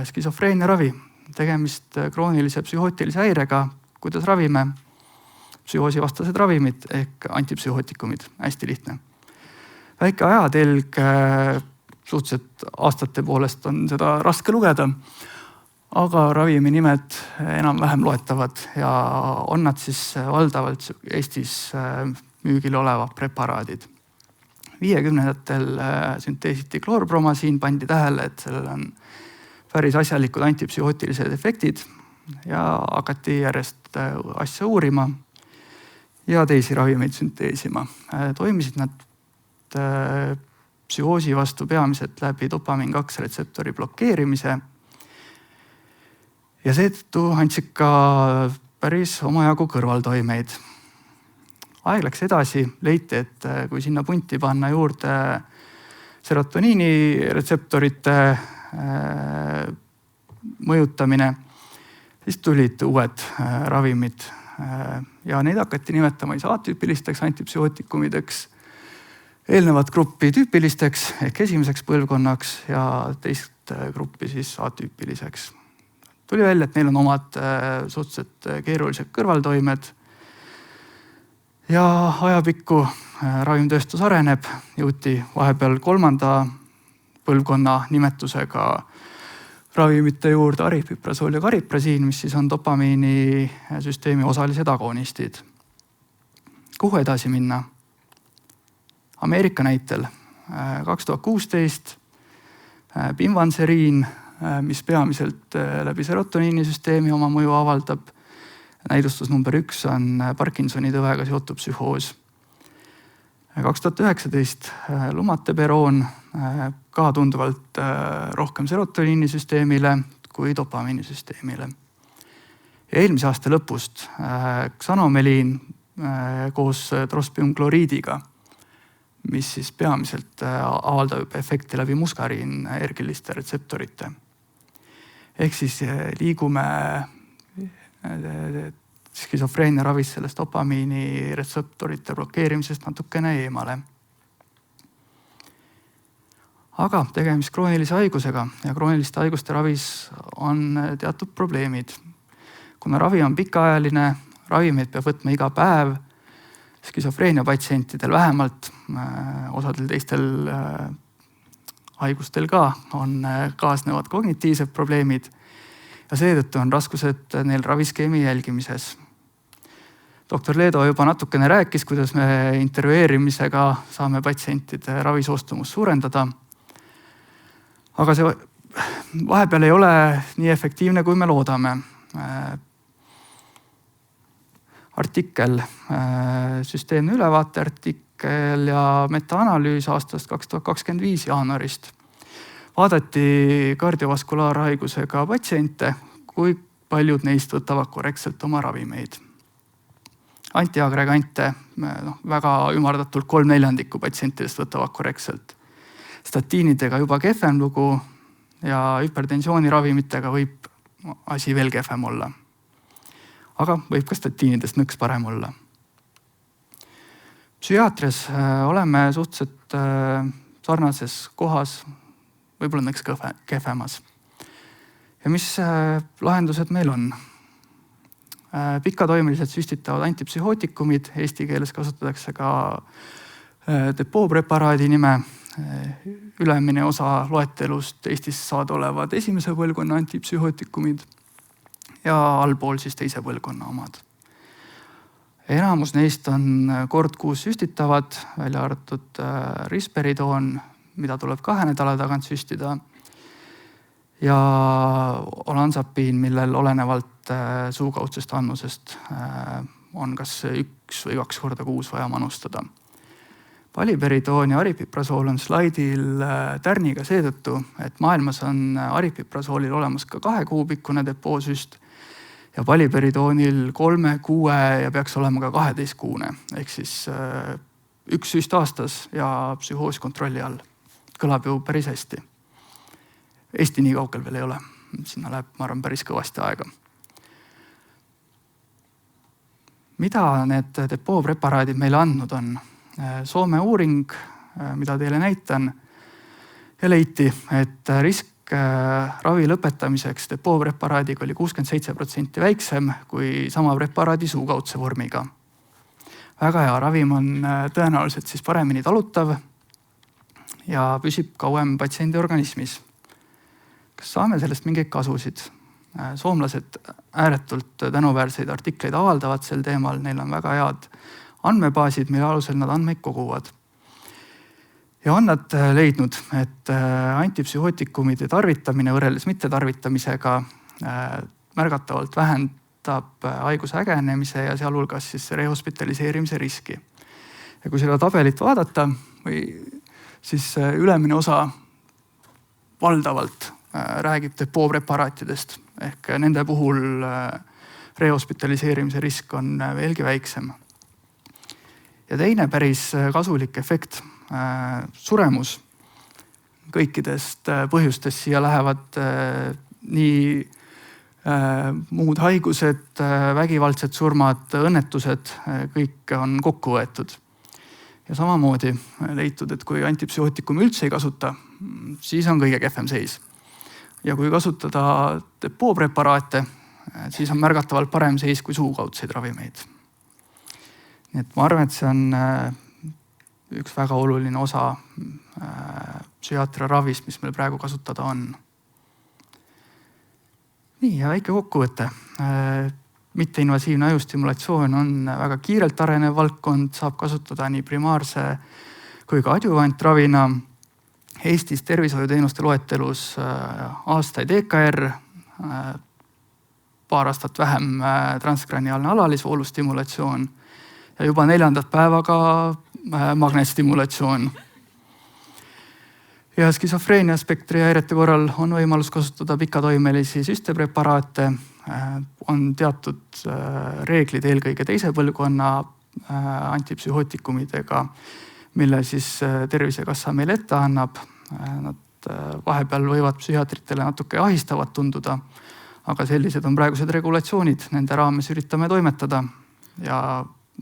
skisofreenia ravi. Tegemist kroonilise psühhootilise häirega, kuidas ravime psühhoosivastased ravimid ehk antipsühhootikumid, hästi lihtne. Väike ajatelg, suhteliselt aastate poolest on seda raske lugeda, aga ravimi nimed enam-vähem loetavad ja on nad siis valdavalt Eestis müügil olevad preparaadid. 50-ndatel sünteesiti kloorpromasiin, pandi tähele, et sellel on päris asjalikud antipsühhootilised efektid ja hakati järjest asja uurima ja teisi ravimeid sünteesima. Toimisid nad psühhoosi vastu peamiselt läbi dopamiin 2 retseptori blokeerimise ja seetõttu andsid ka päris omajagu kõrvaltoimeid. Aeg läks edasi, leiti, et kui sinna punti panna juurde serotoniini retseptorite mõjutamine, siis tulid uued ravimid ja neid hakati nimetama A-tüüpilisteks antipsühhootikumideks, eelnevat gruppi tüüpilisteks ehk esimeseks põlvkonnaks ja teist gruppi siis A-tüüpiliseks. Tuli välja, et neil on omad suhteliselt keerulised kõrvaltoimed ja ajapikku ravimtööstus areneb, jõuti vahepeal 3. põlvkonna nimetusega ravimite juurde aripiprazol ja kariprasiin, mis siis on dopamiini süsteemi osalised agonistid. Kuhu edasi minna? Ameerika näitel 2016 pimavanserin, mis peamiselt läbi serotoniini süsteemi oma mõju avaldab. Näidustus number 1 on Parkinsoni tõvega seotud psühhoos. 2019 lumateperoon ka tunduvalt rohkem serotoniini süsteemile kui dopamiini süsteemile. Ja eelmise aasta lõpust xanomeliin koos trospiumkloriidiga, mis siis peamiselt avaldab efekti läbi muskariin ergiliste retseptorite. Ehk siis liigume skisofreenia ravis sellest dopamiini retseptorite blokeerimisest natukene eemale. Aga tegemist kroonilise haigusega ja krooniliste haiguste ravis on teatud probleemid. Kuna ravi on pikaajaline, ravimeid peab võtma iga päev, skisofreenia patsientidel vähemalt, osadel teistel haigustel ka on kaasnevad kognitiivsed probleemid ja seetõttu on raskused neil raviskeemi jälgimises. Doktor Leedo juba natukene rääkis, kuidas me intervjueerimisega saame patsientide ravisoostumust suurendada. Aga see vahepeal ei ole nii efektiivne, kui me loodame. Artikkel, süsteemne ülevaate artikkel ja metaanalüüs aastast 2025 jaanuarist. Vaadati kardiovaskulaarhaigusega patsiente, kui paljud neist võtavad korrektselt oma ravimeid. Antiagregante, väga ümardatult 3/4 patsientidest võtavad korrektselt. Statiinidega juba kehvem lugu ja hüpertensiooniravimitega võib asi veel kehvem olla. Aga võib ka statiinidest nõks parem olla. Psühhiaatrias oleme suhteliselt sarnases kohas, võib-olla nõks kehvemas. Ja mis lahendused meil on? Pikatoimilised süstitavad antipsühhootikumid, eesti keeles kasutatakse ka depoopreparaadi nime, ülemine osa loetelust Eestis saadaolevad esimese põlvkonna antipsühhootikumid ja allpool siis teise põlvkonna omad. Enamus neist on kord kuus süstitavad, välja arvatud risperidoon, mida tuleb 2 nädala tagant süstida, ja olanzapiin, millel olenevalt suukaudsest annusest on kas 1 või 2 korda kuus vaja manustada. Paliperidoon ja aripiprasool on slaidil tärniga seetõttu, et maailmas on aripiprasoolil olemas ka 2 kuu pikkune depoosüst ja paliperidoonil 3, 6 ja peaks olema ka 12 kuune. Ehk siis 1 süst aastas ja psühhoos kontrolli all. Kõlab ju päris hästi. Eesti nii kaugel veel ei ole. Sinna läheb, ma arvan, päris kõvasti aega. Mida need depoopreparaadid meile andnud on? Soome uuring, mida teile näitan, ja leiti, et risk ravi lõpetamiseks depoopreparaadiga oli 67% väiksem kui sama preparaadi suukaudse vormiga. Väga hea, ravim on tõenäoliselt siis paremini talutav ja püsib kauem patsiendi organismis. Kas saame sellest mingeid kasusid? Soomlased ääretult tänuväärseid artikleid avaldavad sel teemal, neil on väga head andmebaasid, mille alusel nad andmeid koguvad. Ja on nad leidnud, et antipsühhootikumide tarvitamine võrreldes mittetarvitamisega märgatavalt vähendab haiguse ägenemise ja sealhulgas siis rehospitaliseerimise riski. Ja kui seda tabelit vaadata, siis ülemine osa valdavalt räägib depoopreparaatidest ehk nende puhul rehospitaliseerimise risk on veelgi väiksem. Ja teine päris kasulik efekt, suremus kõikidest põhjustest siia lähevad nii muud haigused, vägivaldsed surmad, õnnetused, kõik on kokku võetud. Ja samamoodi leitud, et kui antipsühhootikumi üldse ei kasuta, siis on kõige kehvem seis. Ja kui kasutada depoopreparaate, siis on märgatavalt parem seis kui suukaudseid ravimeid. Nii et ma arvan, et see on üks väga oluline osa psühhiaatria ravist, mis meil praegu kasutada on. Nii, ja väike kokkuvõte. Mitteinvasiivne ajustimulatsioon on väga kiirelt arenev valdkond, saab kasutada nii primaarse kui ka adjuvantravina. Eestis tervishoiuteenuste loetelus aastaid EKR, paar aastat vähem transkraniaalne alalisvoolustimulatsioon ja juba 4. päevaga magnetstimulatsioon. Ja skisofreenia spektri häirete korral on võimalus kasutada pikatoimelisi süstepreparaate. On teatud reeglid eelkõige teise põlvkonna antipsühhootikumidega, mille siis Tervisekassa meile ette annab. Nad vahepeal võivad psühhiaatritele natuke ahistavad tunduda, aga sellised on praegused regulatsioonid, nende raames üritame toimetada ja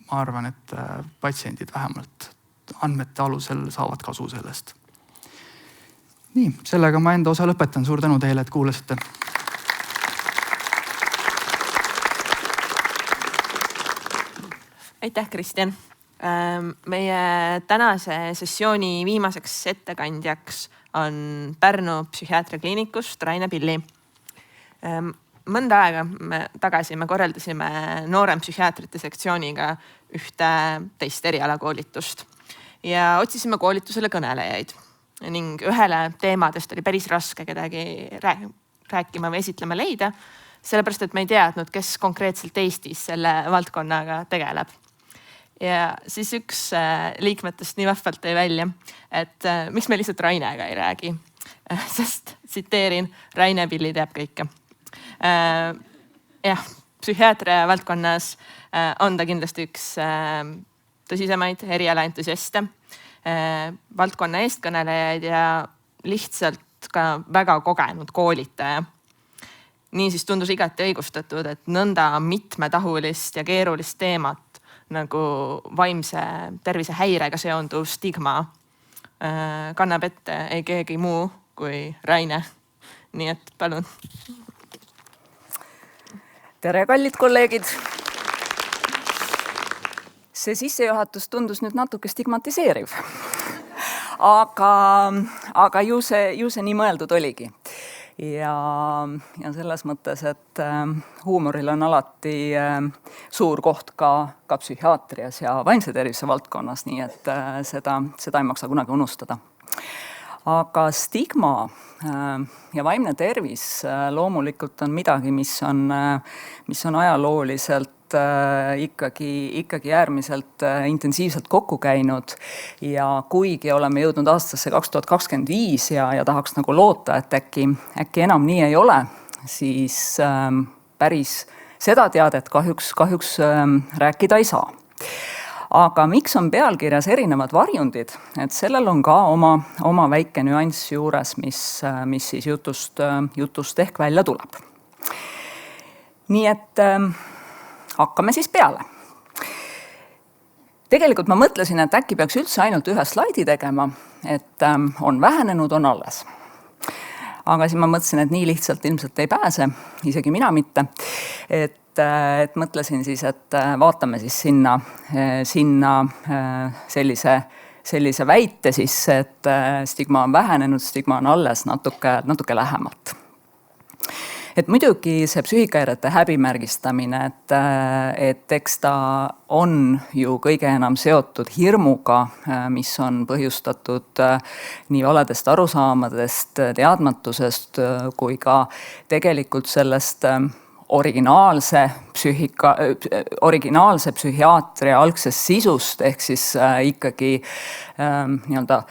ma arvan, et patsiendid vähemalt andmete alusel saavad kasu sellest. Nii, sellega ma enda osa lõpetan. Suur tänu teile, et kuulasite. Aitäh, Kristjan. Meie tänase sessiooni viimaseks ettekandjaks on Pärnu psühhiaatriakliinikust Raine Pilli. Mõnda aega tagasi me korraldasime noorem psühhiaatrite sektsiooniga ühte teist erialakoolitust ja otsisime koolitusele kõnelejaid ning ühele teemadest oli päris raske kedagi rääkima või esitlema leida, sellepärast et me ei teadnud, kes konkreetselt Eestis selle valdkonnaga tegeleb. Ja siis üks liikmetest nii vahvalt tõi välja, et miks me lihtsalt Rainega ei räägi, sest tsiteerin, Raine Pilli teab kõike. Jah, psühhiaatria valdkonnas on ta kindlasti üks tõsisemaid eriala entusiaste, valdkonna eestkõnelejaid ja lihtsalt ka väga kogenud koolitaja. Niisiis tundus igati õigustatud, et nõnda mitmetahulist ja keerulist teemat nagu vaimse tervise häirega seonduv stigma kannab ette ei keegi muu kui Raine. Nii et palun. Tere, kallid kolleegid. see sissejuhatus tundus nüüd natuke stigmatiseeriv. aga ju see nii mõeldud oligi. Ja selles mõttes, et huumoril on alati suur koht ka psühhiaatrias ja vaimse tervise valdkonnas, nii et seda ei maksa kunagi unustada. Aga stigma ja vaimne tervis loomulikult on midagi, mis on ajalooliselt ikkagi äärmiselt intensiivselt kokku käinud ja kuigi oleme jõudnud aastasse 2025 ja tahaks nagu loota, et äkki enam nii ei ole, siis päris seda teadet kahjuks rääkida ei saa. Aga miks on pealkirjas erinevad varjundid, et sellel on ka oma väike nüanss juures, mis siis jutust ehk välja tuleb. Nii et hakkame siis peale. Tegelikult ma mõtlesin, et äkki peaks üldse ainult ühe slaidi tegema, et on vähenenud, on alles. Aga siis ma mõtlesin, et nii lihtsalt ilmselt ei pääse, isegi mina mitte. Et mõtlesin siis, et vaatame siis sinna sellise väite sisse, et stigma on vähenenud, stigma on alles natuke lähemalt. Et muidugi see psüühikahäirete häbimärgistamine, et eks ta on ju kõige enam seotud hirmuga, mis on põhjustatud nii valedest arusaamadest, teadmatusest kui ka tegelikult sellest originaalse psühhiaatria algsest sisust, ehk siis ikkagi nii-öelda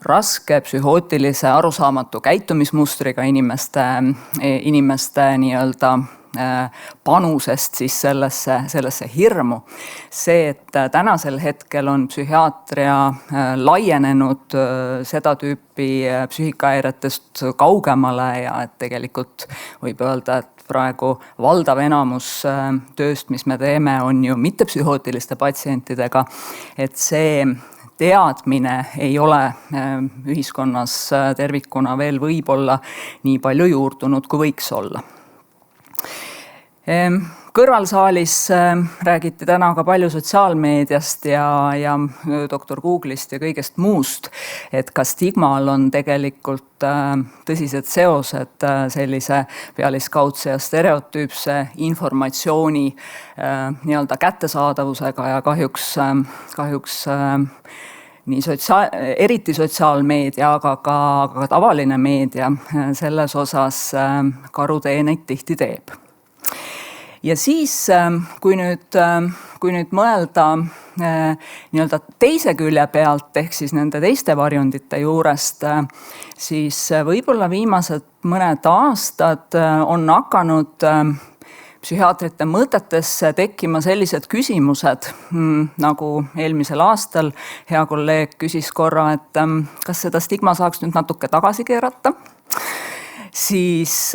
raske psühhootilise arusaamatu käitumismustriga inimeste nii-öelda panusest siis sellesse hirmu. See, et tänasel hetkel on psühhiaatria laienenud seda tüüpi psüühikahäiretest kaugemale ja et tegelikult võib öelda, et praegu valdav enamus tööst, mis me teeme, on ju mittepsühhootiliste patsientidega, et see teadmine ei ole ühiskonnas tervikuna veel võib-olla nii palju juurdunud, kui võiks olla. Kõrvalsaalis räägiti täna ka palju sotsiaalmeediast ja doktor Google'ist ja kõigest muust, et ka stigmal on tegelikult tõsised seosed sellise pealiskaudse ja stereotüüpse informatsiooni nii-öelda kättesaadavusega ja kahjuks nii eriti sotsiaalmeedia, aga ka tavaline meedia selles osas karuteeneid tihti teeb. Ja siis, kui nüüd mõelda nii-öelda teise külje pealt, ehk siis nende teiste varjundite juurest, siis võib-olla viimased mõned aastad on hakanud psühhiaatrite mõtetesse tekkima sellised küsimused, nagu eelmisel aastal hea kolleeg küsis korra, et kas seda stigma saaks nüüd natuke tagasi keerata. Siis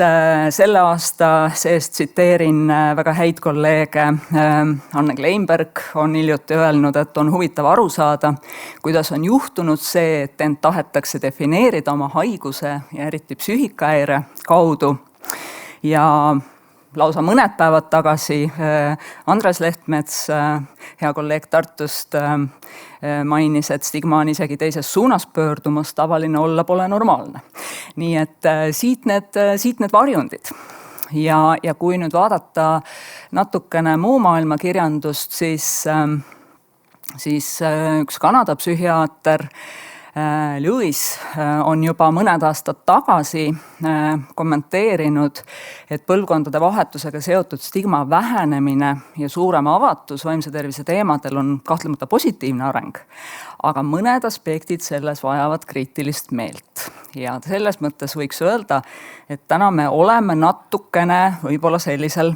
selle aasta sees tsiteerin väga häid kolleege. Anne Kleinberg on hiljuti öelnud, et on huvitav aru saada, kuidas on juhtunud see, et end tahetakse defineerida oma haiguse ja eriti psüühikahäire kaudu. Ja lausa mõned päevad tagasi Andres Lehtmets, hea kolleeg Tartust, mainis, et stigma on isegi teises suunas pöördumas, tavaline olla pole normaalne. Nii et siit need varjundid. Ja kui nüüd vaadata natukene muu maailma kirjandust, siis üks Kanada psühhiaater Lewis on juba mõned aastad tagasi kommenteerinud, et põlvkondade vahetusega seotud stigma vähenemine ja suurem avatus vaimse tervise teemadel on kahtlemata positiivne areng, aga mõned aspektid selles vajavad kriitilist meelt. Ja selles mõttes võiks öelda, et täna me oleme natukene võib-olla sellisel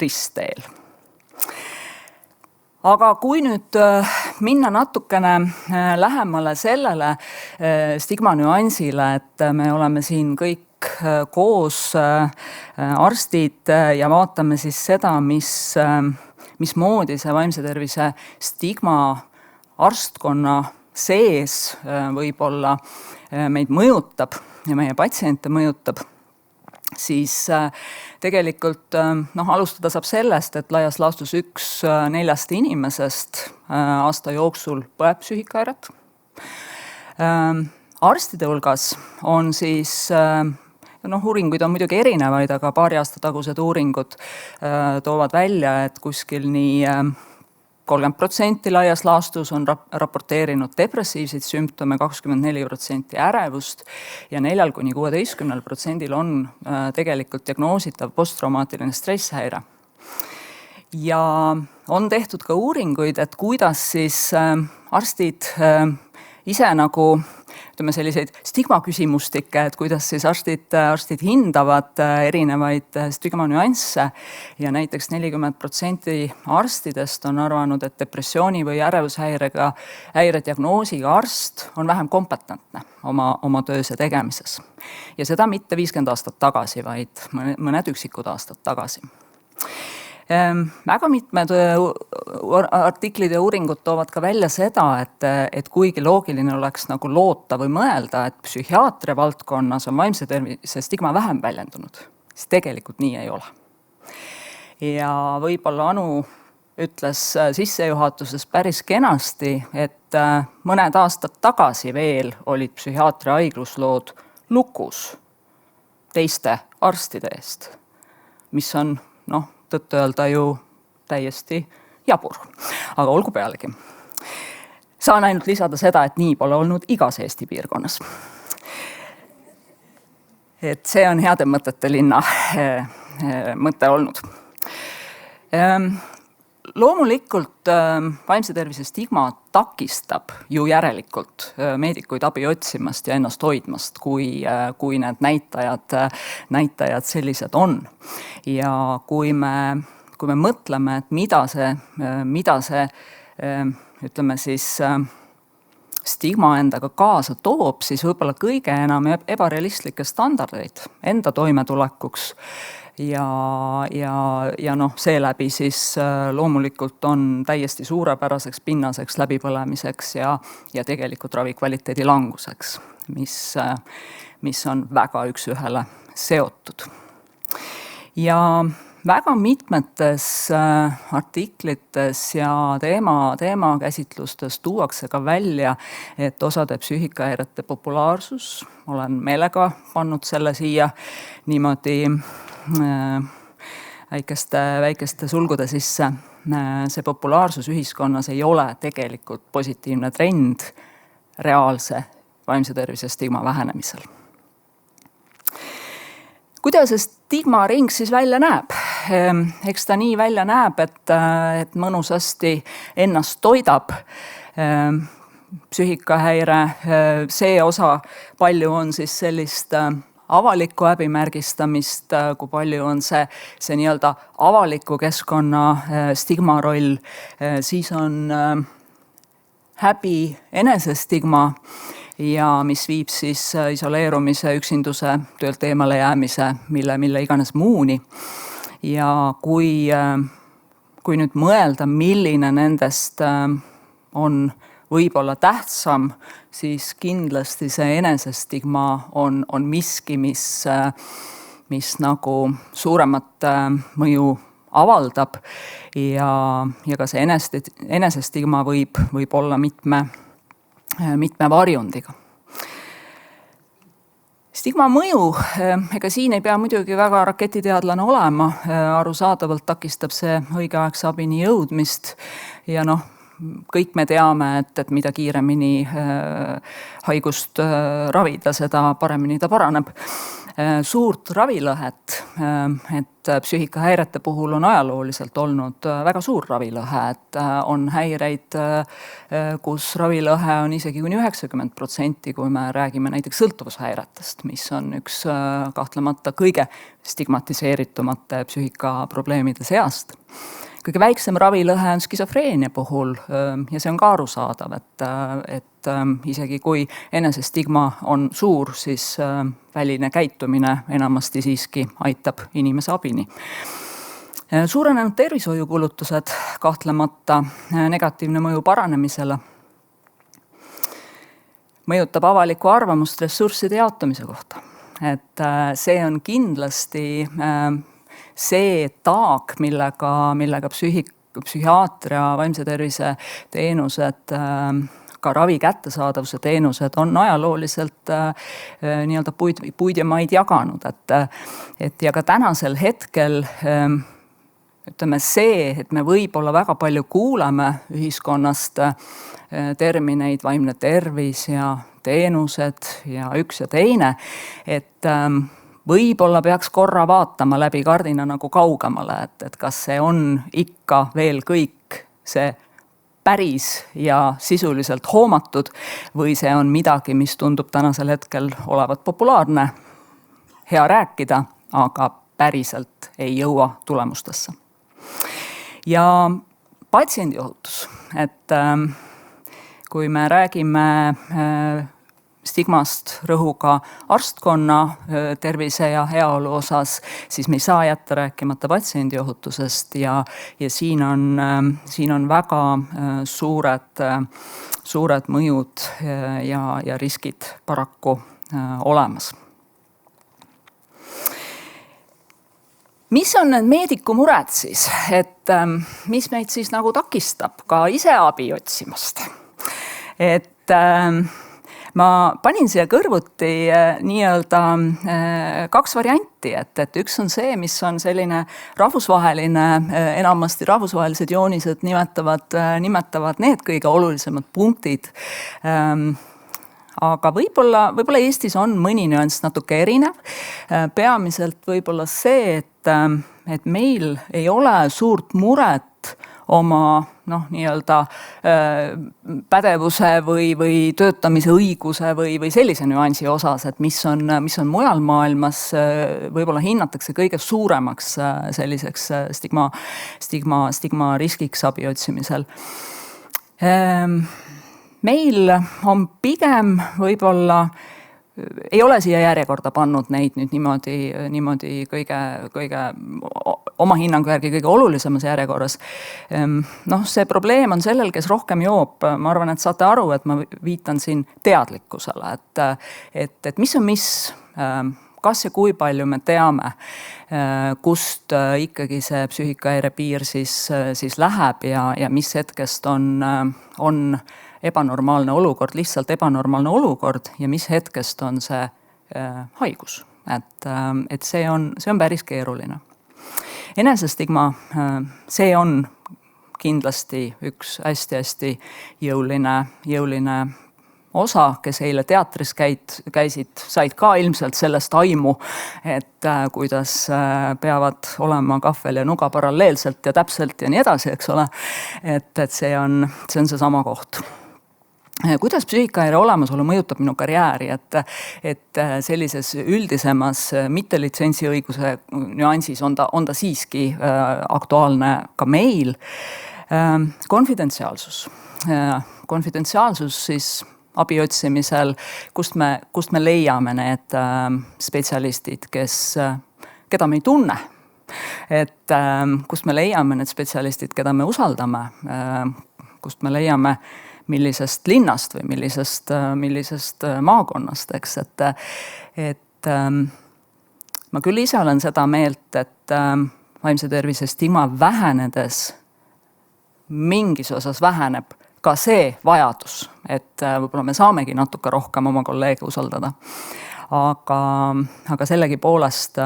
ristteel. Aga kui nüüd minna natukene lähemale sellele stigma nüansile, et me oleme siin kõik koos arstid ja vaatame siis seda, mismoodi see vaimse tervise stigma arstkonna sees võib-olla meid mõjutab ja meie patsiente mõjutab, siis tegelikult alustada saab sellest, et laias laastus 1/4 inimesest aasta jooksul põeb psüühikahäiret. Arstide hulgas on siis, uuringuid on muidugi erinevaid, aga paari aasta tagused uuringud toovad välja, et kuskil nii 30% laias laastus on raporteerinud depressiivseid sümptome, 24% ärevust ja 4–16% on tegelikult diagnoositav posttraumaatiline stresshäire. Ja on tehtud ka uuringuid, et kuidas siis arstid ise nagu selliseid stigmaküsimustikke, et kuidas siis arstid hindavad erinevaid stigmanüansse ja näiteks 40% arstidest on arvanud, et depressiooni või ärevusdiagnoosiga arst on vähem kompetentne oma töös ja tegemises. Ja seda mitte 50 aastat tagasi, vaid mõned üksikud aastad tagasi. Väga mitmed artiklid ja uuringud toovad ka välja seda, et kuigi loogiline oleks nagu loota või mõelda, et psühhiaatria valdkonnas on vaimse tervise stigma vähem väljendunud, siis tegelikult nii ei ole. Ja võib-olla Anu ütles sissejuhatuses päris kenasti, et mõned aastad tagasi veel olid psühhiaatria haigluslood lukus teiste arstide eest, mis on tõtt-öelda ju täiesti jabur, aga olgu pealegi. Saan ainult lisada seda, et nii pole olnud igas Eesti piirkonnas. Et see on heade mõtete linna mõte olnud. Loomulikult vaimse tervise stigma takistab ju järelikult meedikuid abi otsimast ja ennast hoidmast, kui need näitajad sellised on. Ja kui me mõtleme, et mida see ütleme siis stigma endaga kaasa toob, siis võib-olla kõige enam ebarealistlikke standardeid enda toimetulekuks ja seeläbi siis loomulikult on täiesti suurepäraseks pinnaseks läbipõlemiseks ja tegelikult ravikvaliteedi languseks, mis on väga üks-ühele seotud. Ja väga mitmetes artiklites ja teemakäsitlustes tuuakse ka välja, et osade psüühikahäirete populaarsus, olen meelega pannud selle siia niimoodi väikeste sulgude sisse, see populaarsus ühiskonnas ei ole tegelikult positiivne trend reaalse vaimse tervise stigma vähenemisel. Kuidas see stigmaring siis välja näeb? Eks ta nii välja näeb, et mõnusasti ennast toidab psüühikahäire, see osa palju on siis sellist avalikku häbimärgistamist, kui palju on see nii-öelda avaliku keskkonna stigma roll, siis on häbi enesestigma ja mis viib siis isoleerumise, üksinduse, töölt eemale jäämise, mille iganes muuni. Ja kui nüüd mõelda, milline nendest on võib-olla tähtsam, siis kindlasti see enesestigma on miski, mis nagu suuremat mõju avaldab ja ka see enesestigma võib olla mitme varjundiga. Stigma mõju, ega siin ei pea muidugi väga raketiteadlane olema, arusaadavalt takistab see õigeaegse abini jõudmist ja kõik me teame, et mida kiiremini haigust ravida, seda paremini ta paraneb. Suurt ravilõhet, et psüühikahäirete puhul on ajalooliselt olnud väga suur ravilõhe, et on häireid, kus ravilõhe on isegi kuni 90%, kui me räägime näiteks sõltuvushäiretest, mis on üks kahtlemata kõige stigmatiseeritumate psüühikaprobleemide seast. Kõige väiksem ravilõhe on skisofreenia puhul ja see on ka arusaadav, et isegi kui enesestigma on suur, siis väline käitumine enamasti siiski aitab inimese abini. Suurenenud tervishoiukulutused kahtlemata, negatiivne mõju paranemisele, mõjutab avalikku arvamust ressursside jaotamise kohta. et see on kindlasti see taak, millega psühhiaatria, vaimse tervise teenused, ka ravi kättesaadavuse teenused on ajalooliselt nii-öelda puid ja maid jaganud, et ja ka tänasel hetkel ütleme see, et me võib-olla väga palju kuuleme ühiskonnast termineid vaimne tervis ja teenused ja üks ja teine, et võib-olla peaks korra vaatama läbi kardina nagu kaugemale, et kas see on ikka veel kõik see päris ja sisuliselt hoomatud või see on midagi, mis tundub tänasel hetkel olevat populaarne, hea rääkida, aga päriselt ei jõua tulemustesse. Ja patsiendiohutus, et kui me räägime stigmast rõhuga arstkonna tervise ja heaolu osas, siis me ei saa jätta rääkimata patsiendiohutusest ja siin on väga suured mõjud ja riskid paraku olemas. Mis on need meediku mured siis, et mis meid siis nagu takistab ka ise abi otsimast? Et ma panin siia kõrvuti nii-öelda kaks varianti, et üks on see, mis on selline rahvusvaheline, enamasti rahvusvahelised joonised nimetavad need kõige olulisemad punktid. Aga võib-olla Eestis on mõni nüanss natuke erinev. Peamiselt võib-olla see, et meil ei ole suurt muret oma nii-öelda pädevuse või töötamise õiguse või sellise nüansi osas, et mis on mujal maailmas võib-olla hinnatakse kõige suuremaks selliseks stigma riskiks abi otsimisel. Meil on pigem võib-olla, ei ole siia järjekorda pannud neid nüüd niimoodi kõige oma hinnangu järgi kõige olulisemas järjekorras. See probleem on sellel, kes rohkem joob. Ma arvan, et saate aru, et ma viitan siin teadlikkusele, et mis on mis, kas ja kui palju me teame, kust ikkagi see psüühikahäire piir siis läheb ja mis hetkest on ebanormaalne olukord, lihtsalt ebanormaalne olukord ja mis hetkest on see haigus. Et see on päris keeruline. Enesestigma, see on kindlasti üks hästi-hästi jõuline osa, kes eile teatris käisid, said ka ilmselt sellest aimu, et kuidas peavad olema kahvel ja nuga paralleelselt ja täpselt ja nii edasi, eks ole. Et see on seesama koht. Kuidas psüühikahäire olemasolu mõjutab minu karjääri, et sellises üldisemas mittelitsentsiõiguse nüansis on ta siiski aktuaalne ka meil. Konfidentsiaalsus. Konfidentsiaalsus siis abi otsimisel, kust me leiame need spetsialistid, keda me ei tunne. Et kust me leiame need spetsialistid, keda me usaldame, kust me leiame millisest linnast või millisest maakonnast, eks, et ma küll ise olen seda meelt, et vaimse tervise stigma vähenedes mingis osas väheneb ka see vajadus, et võib-olla me saamegi natuke rohkem oma kolleege usaldada. Aga sellegipoolest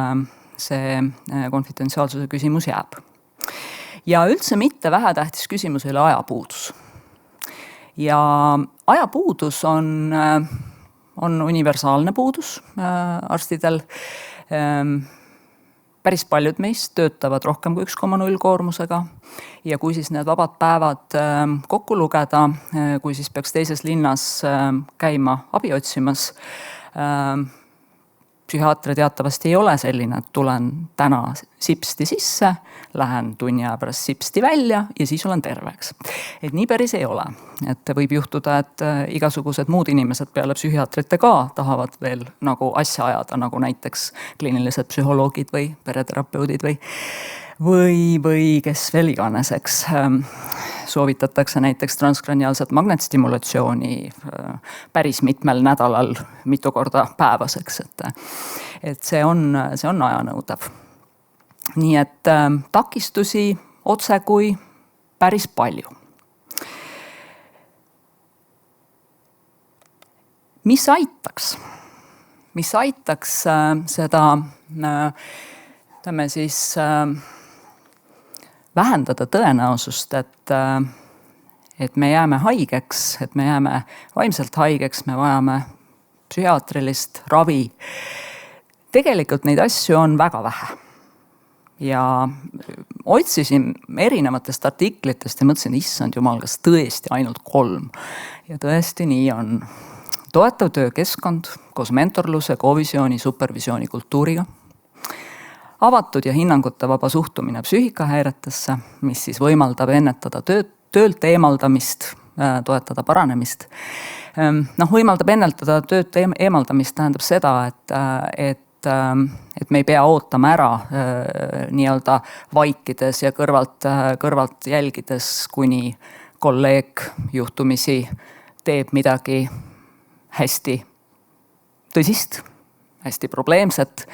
see konfidentsiaalsuse küsimus jääb. Ja üldse mitte vähetähtis küsimus ei ole ajapuudus. Ja ajapuudus on universaalne puudus arstidel. Päris paljud meist töötavad rohkem kui 1,0 koormusega ja kui siis need vabad päevad kokku lugeda, kui siis peaks teises linnas käima abi otsimas, psühhiaatria teatavasti ei ole selline, et tulen täna sipsti sisse, lähen tunni aja pärast sipsti välja ja siis olen terveks. Et nii päris ei ole. Et võib juhtuda, et igasugused muud inimesed peale psühhiaatrite ka tahavad veel nagu asja ajada, nagu näiteks kliinilised psühholoogid või pereterapeudid või kes veel iganes, eks. Soovitatakse näiteks transkraniaalset magnetstimulatsiooni päris mitmel nädalal, mitu korda päevas, eks, et see on ajanõudev. Nii et takistusi otsekui päris palju. Mis aitaks seda, ütleme siis, vähendada tõenäosust, et me jääme haigeks, et me jääme vaimselt haigeks, me vajame psühhiaatrilist ravi. Tegelikult neid asju on väga vähe. Ja otsisin erinevatest artiklitest ja mõtlesin, issand jumal, kas tõesti ainult 3. Ja tõesti nii on. Toetav töökeskkond koos mentorluse, kovisiooni, supervisiooni kultuuriga. Avatud ja hinnangute vaba suhtumine psüühikahäiretesse, mis siis võimaldab ennetada töölt eemaldamist, toetada paranemist. Võimaldab ennetada töölt eemaldamist tähendab seda, et me ei pea ootama ära nii-öelda vaikides ja kõrvalt jälgides, kuni kolleeg juhtumisi teeb midagi hästi tõsist, hästi probleemset,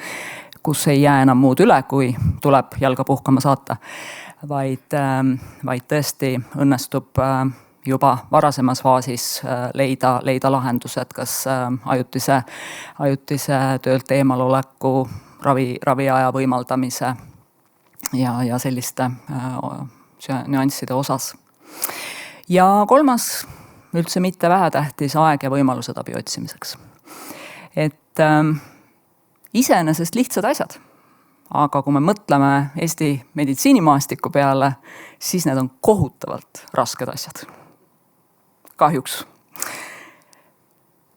kus ei jää enam muud üle, kui tuleb jalga puhkama saata, vaid tõesti õnnestub juba varasemas faasis leida lahendused, kas ajutise töölt eemaloleku, raviaja võimaldamise ja selliste nüansside osas. Ja 3. üldse mitte vähetähtis aeg ja võimalused abi otsimiseks. Et iseenesest lihtsad asjad, aga kui me mõtleme Eesti meditsiinimaastiku peale, siis need on kohutavalt rasked asjad. Kahjuks.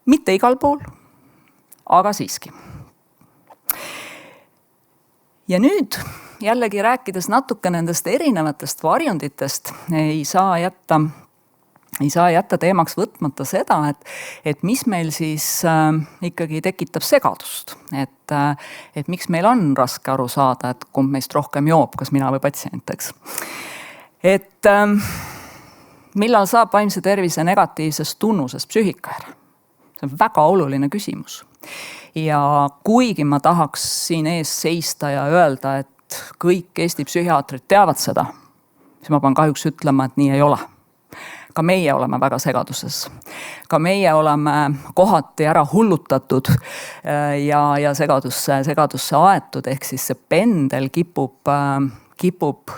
Mitte igal pool, aga siiski. Ja nüüd jällegi rääkides natuke nendest erinevatest varjunditest, ei saa jätta teemaks võtmata seda, et mis meil siis ikkagi tekitab segadust. Et miks meil on raske aru saada, et kumb meist rohkem joob, kas mina või patsient, eks. Et millal saab vaimse tervise negatiivsest tunnusest psüühikahäire? See on väga oluline küsimus. Ja kuigi ma tahaks siin ees seista ja öelda, et kõik Eesti psühhiaatrid teavad seda, siis ma pean kahjuks ütlema, et nii ei ole. Ka meie oleme väga segaduses. Ka meie oleme kohati ära hullutatud ja segadusse aetud, ehk siis see pendel kipub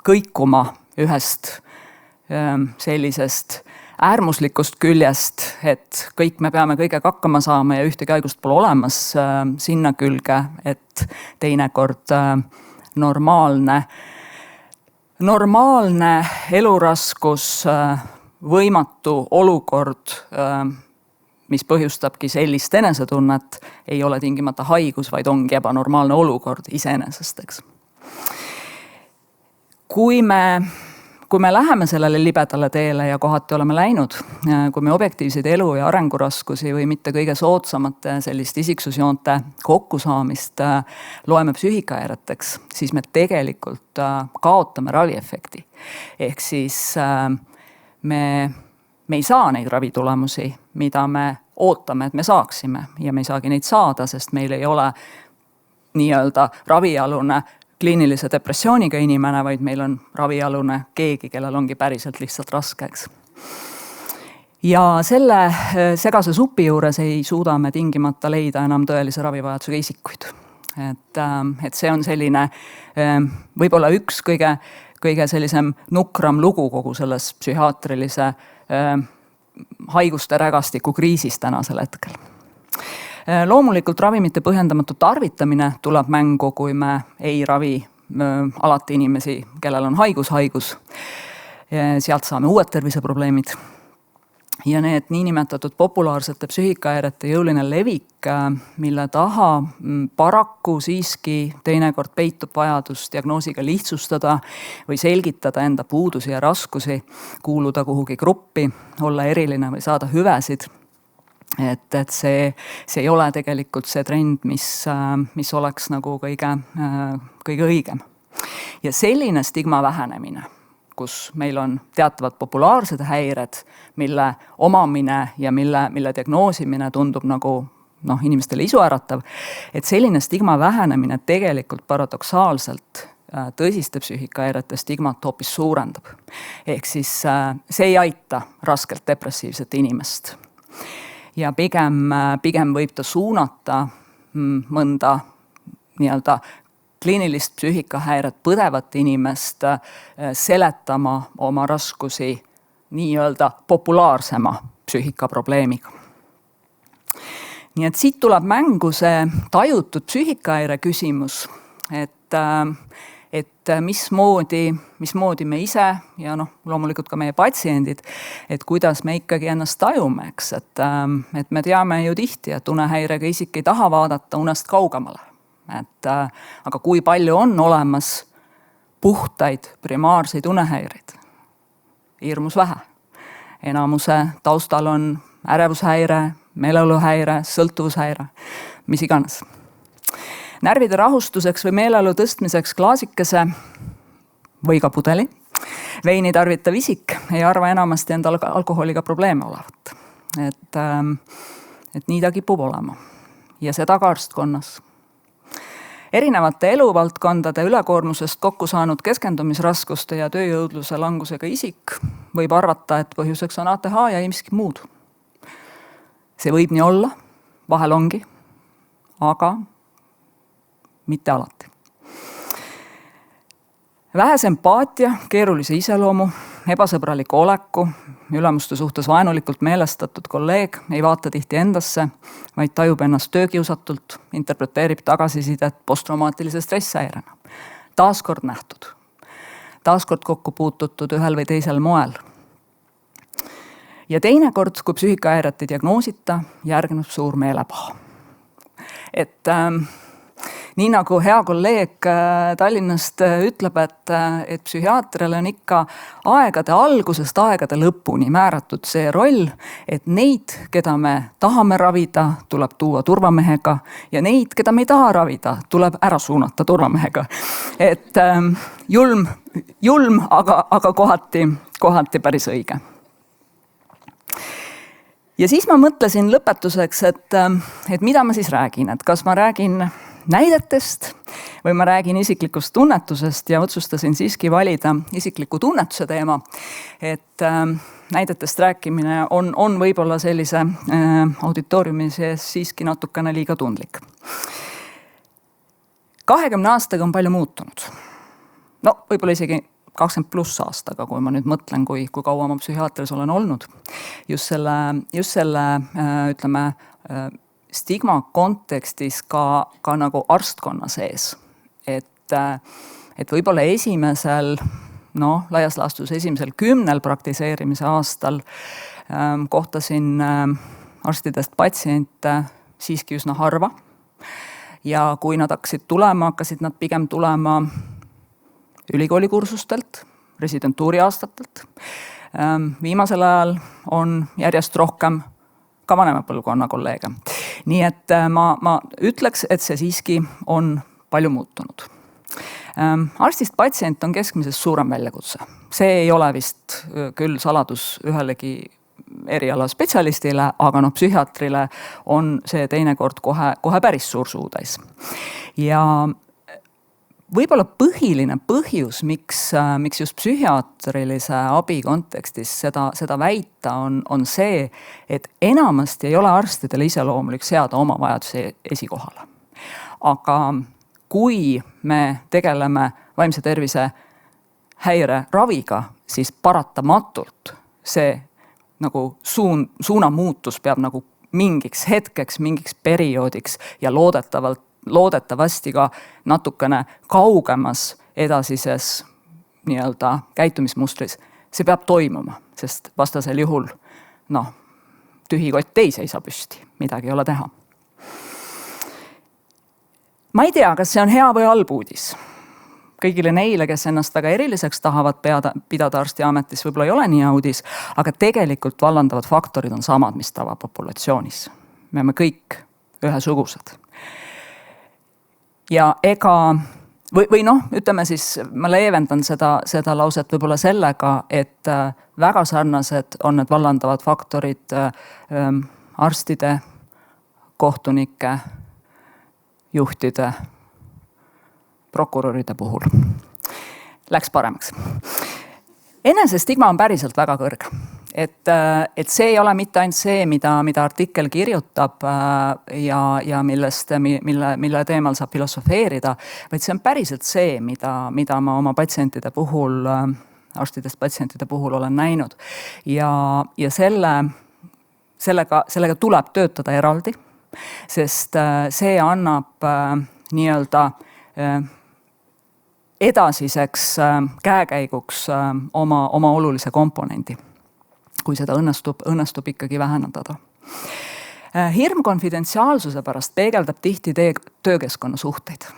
kõikuma ühest sellisest äärmuslikust küljest, et kõik me peame kõigega hakkama saama ja ühtegi haigust pole olemas, sinna külge, et teinekord normaalne eluraskus, võimatu olukord, mis põhjustabki sellist enesetunnet, ei ole tingimata haigus, vaid ongi ebanormaalne olukord iseenesest, eks. Kui me läheme sellele libedale teele ja kohati oleme läinud, kui me objektiivseid elu- ja arenguraskusi või mitte kõige soodsamate sellist isiksusjoonte kokkusaamist loeme psüühikahäireteks, siis me tegelikult kaotame raviefekti. Ehk siis me ei saa neid ravitulemusi, mida me ootame, et me saaksime, ja me ei saagi neid saada, sest meil ei ole nii-öelda ravialune kliinilise depressiooniga inimene, vaid meil on ravialune keegi, kellel ongi päriselt lihtsalt raskeks. Ja selle segase supi juures ei suuda me tingimata leida enam tõelise ravivajadusega isikuid. Et see on selline võib-olla üks kõige sellisem nukram lugu kogu selles psühhiaatrilise haiguste rägastiku kriisis tänasel hetkel. Loomulikult ravimite põhjendamatu tarvitamine tuleb mängu, kui me ei ravi alati inimesi, kellel on haigus. Sealt saame uued terviseprobleemid. Ja need niinimetatud populaarsete psüühikahäirete jõuline levik, mille taha paraku siiski teinekord peitub vajadus diagnoosiga lihtsustada või selgitada enda puudusi ja raskusi, kuuluda kuhugi gruppi, olla eriline või saada hüvesid. Et see ei ole tegelikult see trend, mis oleks nagu kõige õigem. Ja selline stigma vähenemine, kus meil on teatavad populaarsed häired, mille omamine ja mille diagnoosimine tundub nagu inimestele isuäratav, et selline stigma vähenemine tegelikult paradoksaalselt tõsiste psüühikahäirete stigmat hoopis suurendab. Ehk siis see ei aita raskelt depressiivset inimest. Ja pigem võib ta suunata mõnda nii-öelda kliinilist psüühikahäiret põdevat inimest seletama oma raskusi nii-öelda populaarsema psüühikaprobleemiga. Nii et siit tuleb mängu see tajutud psüühikahäire küsimus, et mismoodi me ise ja loomulikult ka meie patsiendid, et kuidas me ikkagi ennast tajume, eks, et me teame ju tihti, et unehäirega isik ei taha vaadata unest kaugemale. Aga kui palju on olemas puhtaid primaarseid unehäireid? Hirmus vähe. Enamuse taustal on ärevushäire, meeleoluhäire, sõltuvushäire, mis iganes. Närvide rahustuseks või meeleolu tõstmiseks klaasikese või ka pudeli veini tarvitav isik ei arva enamasti enda alkoholiga probleeme olevat. Et nii ta kipub olema. Ja seda ka arstkonnas. Erinevate eluvaldkondade ülekoormusest kokku saanud keskendumisraskuste ja tööjõudluse langusega isik võib arvata, et põhjuseks on ATH ja ei miski muud. See võib nii olla, vahel ongi, aga mitte alati. Vähese empaatia, keerulise iseloomu, ebasõbraliku oleku, ülemuste suhtes vaenulikult meelestatud kolleeg ei vaata tihti endasse, vaid tajub ennast töökiusatult, interpreteerib tagasisidet posttraumaatilise stresshäirena. Taaskord nähtud. Taaskord kokku puututud ühel või teisel moel. Ja teinekord, kui psüühikahäiret ei diagnoosita, järgneb suur meelepaha. Nii nagu hea kolleeg Tallinnast ütleb, et psühhiaatriale on ikka aegade algusest aegade lõpuni määratud see roll, et neid, keda me tahame ravida, tuleb tuua turvamehega ja neid, keda me ei taha ravida, tuleb ära suunata turvamehega. Et julm, aga kohati päris õige. Ja siis ma mõtlesin lõpetuseks, et mida ma siis räägin, et kas ma räägin näidetest või ma räägin isiklikust tunnetusest ja otsustasin siiski valida isikliku tunnetuse teema, et näidetest rääkimine on võib-olla sellise auditooriumi sees siiski natukene liiga tundlik. 20 aastaga on palju muutunud. Võib-olla isegi 20+ aastaga, kui ma nüüd mõtlen, kui kaua ma psühhiaatris olen olnud. Just selle ütleme, stigma kontekstis ka nagu arstkonna sees. Et võib-olla laias laastus esimesel 10 praktiseerimise aastal kohtasin arstidest patsiente siiski üsna harva. Ja kui nad hakkasid tulema, hakkasid nad pigem tulema ülikoolikursustelt, residentuuri aastatelt. Viimasel ajal on järjest rohkem ka vanema põlvkonna kolleege. Nii et ma ütleks, et see siiski on palju muutunud. Arstist patsient on keskmisest suurem väljakutse. See ei ole vist küll saladus ühelegi eriala spetsialistile, aga psühhiaatrile on see teinekord kohe päris suur suutäis. Ja võib-olla põhiline põhjus, miks just psühhiaatrilise abi kontekstis seda väita on see, et enamasti ei ole arstidele iseloomulik seada oma vajadusi esikohale. Aga kui me tegeleme vaimse tervise häire raviga, siis paratamatult see nagu suunamuutus peab nagu mingiks hetkeks, mingiks perioodiks ja loodetavasti ka natukene kaugemas edasises nii-öelda käitumismustris. See peab toimuma, sest vastasel juhul tühi kott ei seisa püsti, midagi ei ole teha. Ma ei tea, kas see on hea või halb uudis. Kõigile neile, kes ennast väga eriliseks tahavad pidada arstiametis, võib-olla ei ole nii uudis, aga tegelikult vallandavad faktorid on samad, mis tavapopulatsioonis. Me oleme kõik ühesugused. Ja ega või noh, ütleme siis, ma leevendan seda lauset võib-olla sellega, et väga sarnased on need vallandavad faktorid arstide, kohtunike, juhtide, prokuröride puhul. Läks paremaks. Enesestigma on päriselt väga kõrge. Et see ei ole mitte ainult see, mida artikkel kirjutab ja mille teemal saab filosofeerida, vaid see on päriselt see, mida ma oma patsientide puhul, arstidest patsientide puhul olen näinud. Ja sellega tuleb töötada eraldi, sest see annab nii-öelda edasiseks käekäiguks oma olulise komponendi, kui seda õnnestub ikkagi vähendada. Hirm konfidentsiaalsuse pärast peegeldab tihti töökeskkonna suhteid,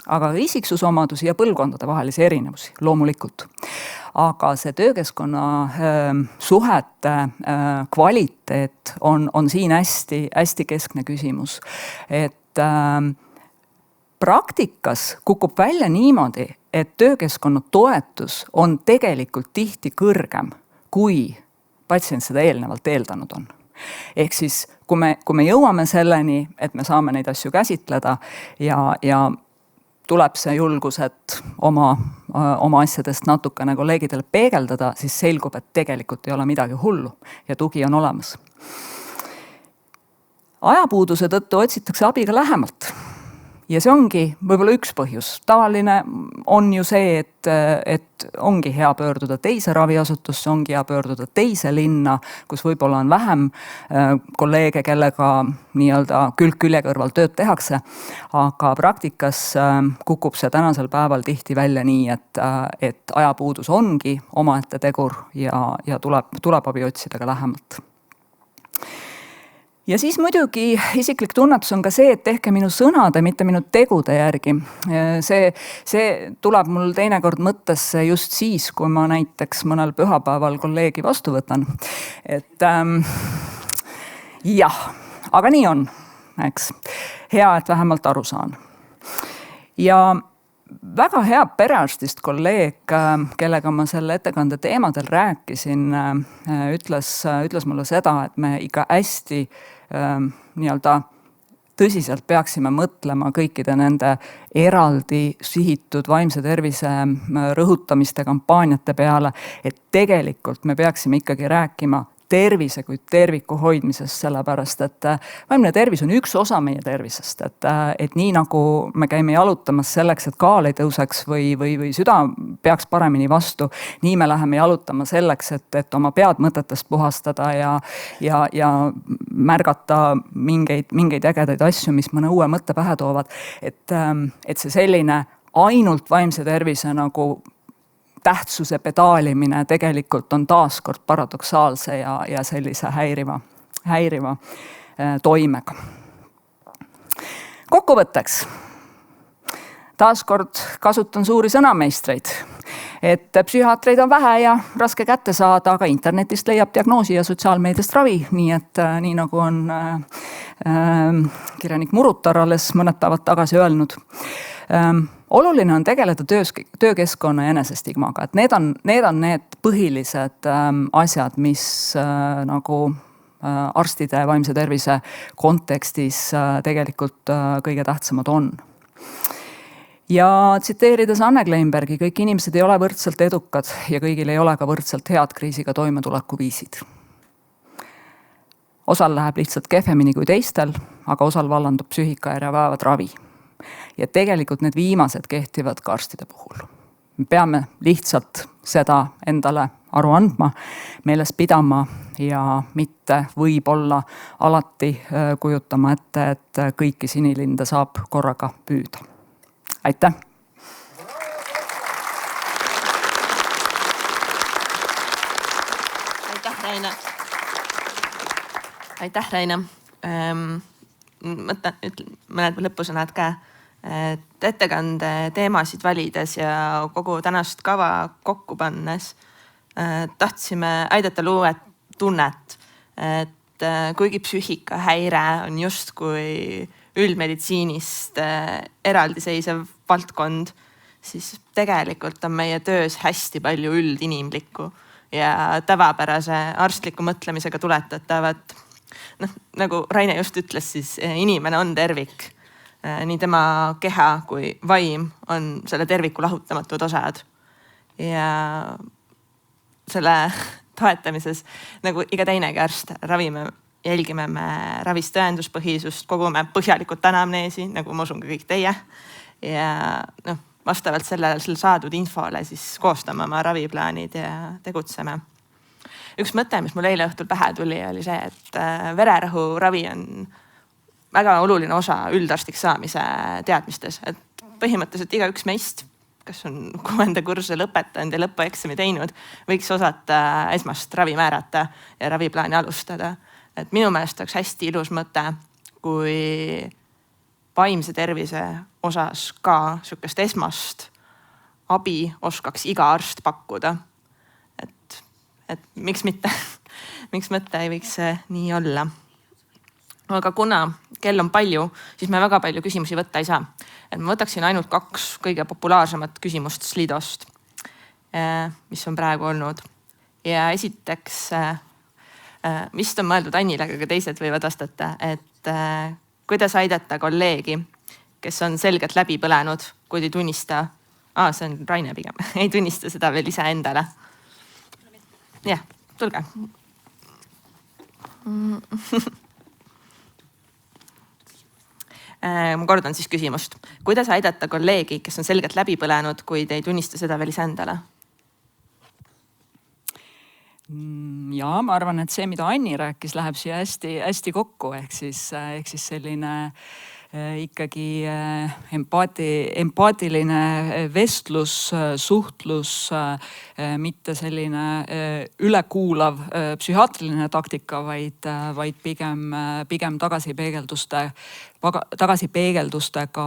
aga isiksusomadusi ja põlvkondade vahelisi erinevusi, loomulikult. Aga see töökeskkonna suhete kvaliteet on siin hästi keskne küsimus. Et praktikas kukub välja niimoodi, et töökeskkonna toetus on tegelikult tihti kõrgem, kui patsient seda eelnevalt eeldanud on. Ehk siis, kui me jõuame selleni, et me saame neid asju käsitleda ja tuleb see julgus, et oma asjadest natukene kolleegidele peegeldada, siis selgub, et tegelikult ei ole midagi hullu ja tugi on olemas. Ajapuuduse tõttu otsitakse abi ka lähemalt. Ja see ongi võib-olla üks põhjus. Tavaline on ju see, et ongi hea pöörduda teise raviasutusse, ongi hea pöörduda teise linna, kus võib-olla on vähem kolleege, kellega nii-öelda külg külje kõrval tööd tehakse. Aga praktikas kukub see tänasel päeval tihti välja nii, et ajapuudus ongi omaette tegur ja tuleb abi otsida ka lähemalt. Ja siis muidugi isiklik tunnetus on ka see, et tehke minu sõnade, mitte minu tegude järgi. See tuleb mul teinekord mõttesse just siis, kui ma näiteks mõnel pühapäeval kolleegi vastu võtan. Et jah, aga nii on, eks. Hea, et vähemalt aru saan. Ja väga hea perearstist kolleeg, kellega ma selle ettekande teemadel rääkisin, ütles mulle seda, et me ikka hästi nii-öelda tõsiselt peaksime mõtlema kõikide nende eraldi sihitud vaimse tervise rõhutamiste kampaaniate peale, et tegelikult me peaksime ikkagi rääkima tervise kui terviku hoidmisest, sellepärast et vaimne tervis on üks osa meie tervisest, et nii nagu me käime jalutamas selleks, et kaal ei tõuseks või süda peaks paremini vastu, nii me läheme jalutama selleks, et oma pead mõtetest puhastada ja märgata mingeid ägedaid asju, mis mõne uue mõtte pähe toovad, et see selline ainult vaimse tervise nagu tähtsuse pedaalimine tegelikult on taaskord paradoksaalse ja sellise häiriva toimega. Kokkuvõtteks. Taaskord kasutan suuri sõnameistreid, et psühhiaatreid on vähe ja raske kätte saada, aga internetist leiab diagnoosi ja sotsiaalmeediast ravi, nii et nii nagu on kirjanik Murutar alles mõned päevad tagasi öelnud. Oluline on tegeleda töökeskkonna ja enesestigmaga, et need on need põhilised asjad, mis nagu arstide vaimse tervise kontekstis tegelikult kõige tähtsamad on. Ja tsiteerides Anne Kleinbergi, kõik inimesed ei ole võrdselt edukad ja kõigil ei ole ka võrdselt head kriisiga toimetuleku viisid. Osal läheb lihtsalt kehvemini kui teistel, aga osal vallandub psüühikahäire vajavad ravi. Ja tegelikult need viimased kehtivad ka arstide puhul. Me peame lihtsalt seda endale aru andma, meeles pidama ja mitte võib-olla alati kujutama ette, et kõiki sinilinde saab korraga püüda. Aitäh! Aitäh, Raina! Aitäh, Raina! Mõned lõpusõnad ka. Et ettekande teemasid valides ja kogu tänast kava kokku pannes tahtsime aidata luua tunnet, et kuigi psüühikahäire on justkui üldmeditsiinist eraldiseisev valdkond, siis tegelikult on meie töös hästi palju üldinimlikku ja tavapärase arstliku mõtlemisega tuletatavat. Nagu Raine just ütles, siis inimene on tervik. Nii tema keha kui vaim on selle terviku lahutamatud osad. Ja selle toetamises, nagu iga teinegi arst, jälgime me ravist tõenduspõhisust, kogume põhjalikult anamneesi, nagu ma usun ka kõik teie. Ja vastavalt sellele saadud infole siis koostame oma raviplaanid ja tegutseme. Üks mõte, mis mul eile õhtul pähe tuli, oli see, et vererõhuravi on väga oluline osa üldarstiks saamise teadmistes. Et põhimõtteliselt igaüks meist, kes on 6. kursuse lõpetanud ja lõpueksami teinud, võiks osata esmast ravi määrata ja raviplaani alustada. Et minu meelest oleks hästi ilus mõte, kui vaimse tervise osas ka sükest esmast abi oskaks iga arst pakkuda. Et miks mitte, miks mõte ei võiks nii olla. Aga kuna kell on palju, siis me väga palju küsimusi võtta ei saa. Et ma võtaksin ainult 2 kõige populaarsemat küsimust Slidost, mis on praegu olnud. Ja esiteks, vist on mõeldud Annile, aga teised võivad vastata, et kuidas aidata kolleegi, kes on selgelt läbi põlenud, kuid ei tunnista, see on Raine pigem, ei tunnista seda veel ise endale. Jah, tulge. Ma kordan siis küsimust. Kuidas aidata kolleegi, kes on selgelt läbi põlenud, kuid ei tunnista seda veel ise endale? Ja ma arvan, et see, mida Anni rääkis, läheb siia hästi kokku. Ehk siis selline ikkagi empaatiline vestlus, suhtlus, mitte selline ülekuulav psühhiaatriline taktika, vaid pigem tagasipeegeldustega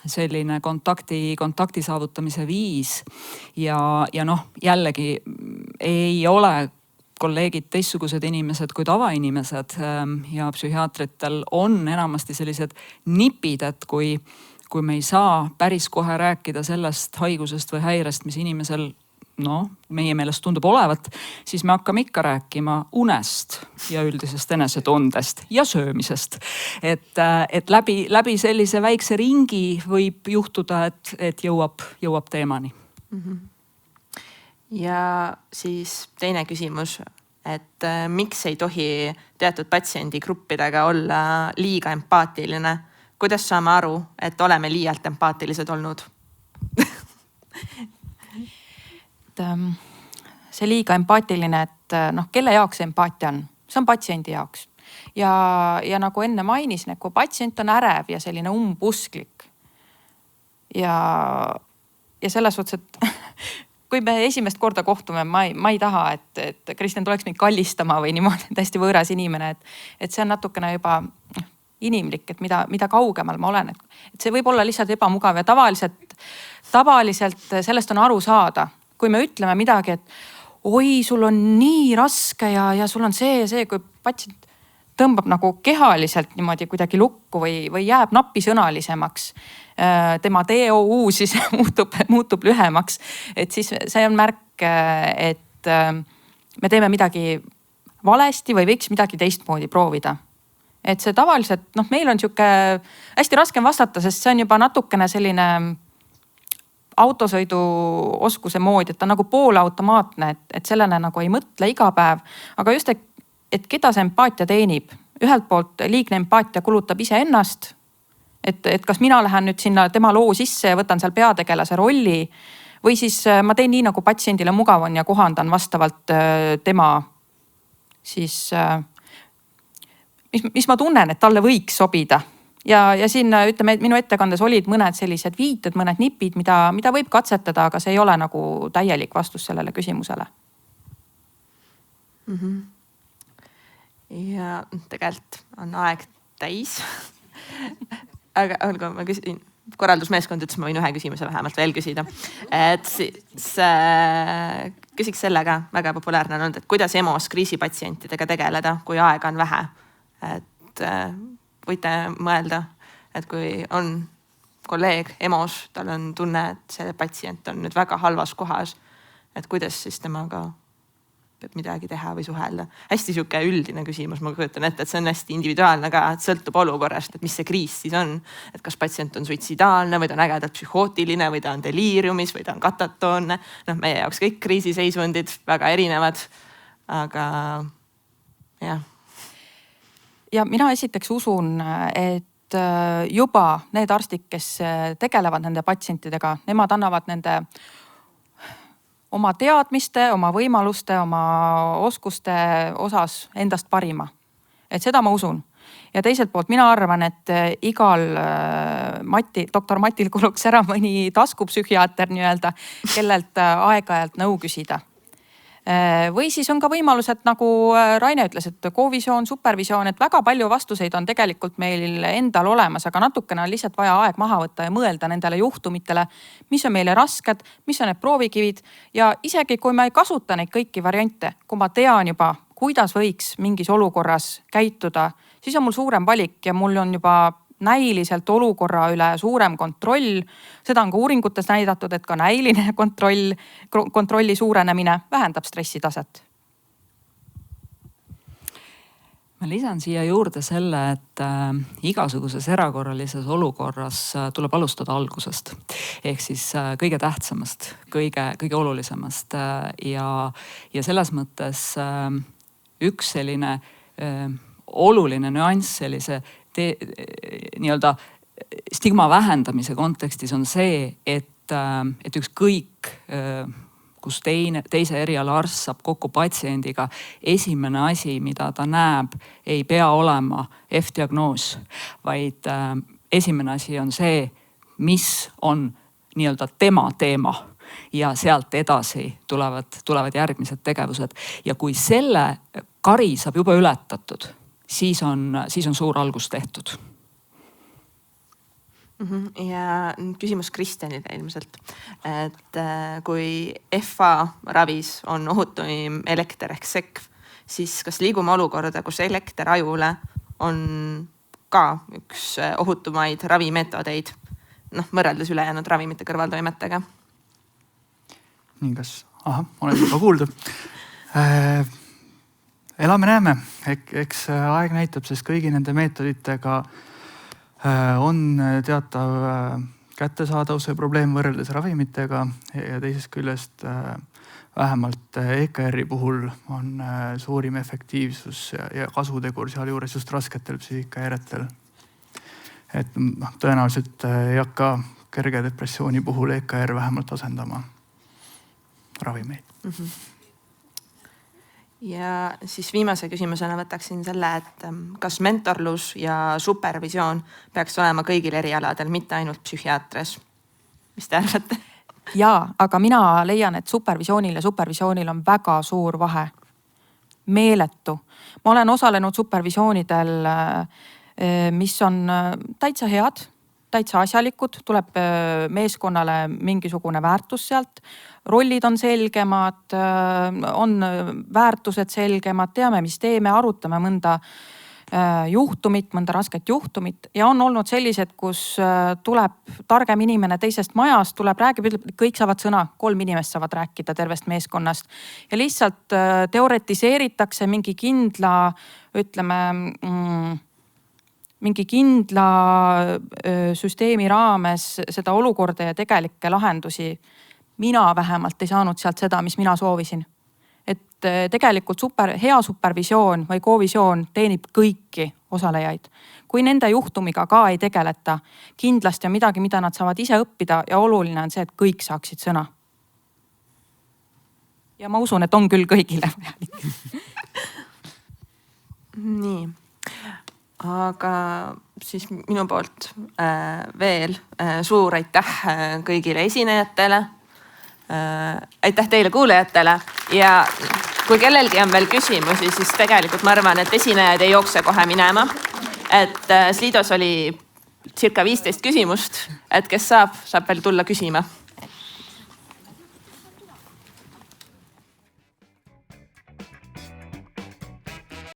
selline kontakti saavutamise viis. Ja jällegi ei ole kolleegid teistsugused inimesed kui tavainimesed ja psühhiaatritel on enamasti sellised nipid, et kui me ei saa päris kohe rääkida sellest haigusest või häirest, mis inimesel meie meelest tundub olevat, siis me hakkame ikka rääkima unest ja üldisest enesetundest ja söömisest. Et läbi sellise väikse ringi võib juhtuda, et jõuab teemani. Ja siis teine küsimus, et miks ei tohi teatud patsiendigruppidega olla liiga empaatiline? Kuidas saame aru, et oleme liialt empaatilised olnud? See liiga empaatiline, et kelle jaoks empaatia on? See on patsiendi jaoks. Ja nagu enne mainis, kui patsient on ärev ja selline umbusklik. Ja selles suhtes, et kui me esimest korda kohtume, ma ei taha, et Kristjan tuleks mind kallistama või niimoodi, täiesti võõras inimene. Et see on natukene juba inimlik, et mida kaugemal ma olen. Et see võib olla lihtsalt ebamugav ja tavaliselt sellest on aru saada. Kui me ütleme midagi, et oi, sul on nii raske ja sul on see, kui patsient tõmbab nagu kehaliselt niimoodi kuidagi lukku või jääb napisõnalisemaks. Tema DOU siis muutub lühemaks. Et siis see on märk, et me teeme midagi valesti või võiks midagi teistmoodi proovida. Et see tavaliselt, meil on sihuke hästi raske vastata, sest see on juba natukene selline autosõidu oskuse moodi, et ta nagu poolautomaatne, et sellele nagu ei mõtle iga päev. Aga just, et keda see empaatia teenib? Ühelt poolt liigne empaatia kulutab ise ennast. Et kas mina lähen nüüd sinna tema loo sisse ja võtan seal peategelase rolli või siis ma teen nii, nagu patsiendile mugav on ja kohandan vastavalt tema siis, mis ma tunnen, et talle võiks sobida. Ja siin ütleme, et minu ettekandes olid mõned sellised viited, mõned nipid, mida võib katsetada, aga see ei ole nagu täielik vastus sellele küsimusele. Ja tegelikult on aeg täis. Aga olgu, ma küsin korraldusmeeskond ütles, ma võin ühe küsimuse vähemalt veel küsida. Et siis küsiks selle ka, väga populaarne on olnud, et kuidas EMO-s kriisipatsientidega tegeleda, kui aega on vähe. Et võite mõelda, et kui on kolleeg EMO-s, tal on tunne, et see patsient on nüüd väga halvas kohas, et kuidas siis temaga peab midagi teha või suhelda. Hästi sihuke üldine küsimus, ma kujutan ette, et see on hästi individuaalne ka, et sõltub olukorrast, et mis see kriis siis on. Et kas patsient on suitsidaalne või ta on ägedalt psühhootiline või ta on deliiriumis või ta on katatoonne. Meie jaoks kõik kriisiseisundid väga erinevad, aga jah. Ja mina esiteks usun, et juba need arstid, kes tegelevad nende patsientidega, nemad annavad nende oma teadmiste, oma võimaluste, oma oskuste osas endast parima. Et seda ma usun. Ja teiselt poolt mina arvan, et igal doktor Matil kuluks ära mõni taskupsühhiaater nii-öelda, kellelt aeg-ajalt nõu küsida. Või siis on ka võimalus, et nagu Raine ütles, et kovisioon, supervisioon, et väga palju vastuseid on tegelikult meil endal olemas, aga natukene on lihtsalt vaja aeg maha võtta ja mõelda nendele juhtumitele, mis on meile rasked, mis on need proovikivid ja isegi kui ma ei kasuta neid kõiki variante, kui ma tean juba, kuidas võiks mingis olukorras käituda, siis on mul suurem valik ja mul on juba näiliselt olukorra üle suurem kontroll. Seda on ka uuringutes näidatud, et ka näiline kontrolli suurenemine vähendab stressitaset. Ma lisan siia juurde selle, et igasuguses erakorralises olukorras tuleb alustada algusest. Ehk siis kõige tähtsamast, kõige olulisemast. Ja selles mõttes üks selline oluline nüanss sellise nii-öelda stigma vähendamise kontekstis on see, et ükskõik, kus teise eriala arst saab kokku patsiendiga, esimene asi, mida ta näeb, ei pea olema F-diagnoos, vaid esimene asi on see, mis on nii-öelda tema teema ja sealt edasi tulevad järgmised tegevused. Ja kui selle kari saab juba ületatud, siis on suur algus tehtud. Ja küsimus Kristjanile ilmselt, et kui FA ravis on ohutuim elekter ehk sekv, siis kas liigume olukorda, kus elekter ajule on ka üks ohutumaid ravimeetodeid, võrreldes ülejäänud ravimite kõrvaltoimetega? Nii, kas? Olen juba kuulda. Elame-näeme, eks aeg näitab, sest kõigi nende meetoditega on teatav kättesaadavuse probleem võrreldes ravimitega ja teisest küljest vähemalt EKR-i puhul on suurim efektiivsus ja kasutegur seal juures just rasketel psüühikahäiretel. Et tõenäoliselt ei hakka kerge depressiooni puhul EKR vähemalt asendama ravimeid. Ja siis viimase küsimusena võtaksin selle, et kas mentorlus ja supervisioon peaks olema kõigil erialadel, mitte ainult psühhiaatres. Mis te arvate? Jaa, aga mina leian, et supervisioonil on väga suur vahe. Meeletu. Ma olen osalenud supervisioonidel, mis on täitsa head, täitsa asjalikud, tuleb meeskonnale mingisugune väärtus sealt. Rollid on selgemad, on väärtused selgemad, teame, mis teeme, arutame mõnda juhtumit, mõnda rasket juhtumit ja on olnud sellised, kus tuleb targem inimene teisest majast, räägib, kõik saavad sõna, 3 inimest saavad rääkida tervest meeskonnast ja lihtsalt teoretiseeritakse mingi kindla, mingi kindla süsteemi raames seda olukorda ja tegelikke lahendusi. Mina vähemalt ei saanud sealt seda, mis mina soovisin. Et tegelikult hea supervisioon või kovisioon teenib kõiki osalejaid. Kui nende juhtumiga ka ei tegeleta, kindlasti on midagi, mida nad saavad ise õppida ja oluline on see, et kõik saaksid sõna. Ja ma usun, et on küll kõigile vajalik. Nii. Aga siis minu poolt veel suur aitäh kõigile esinejatele. Aitäh teile kuulajatele ja kui kellelgi on veel küsimusi, siis tegelikult ma arvan, et esinejad ei jookse kohe minema. Et Slidos oli circa 15 küsimust, et kes saab veel tulla küsima.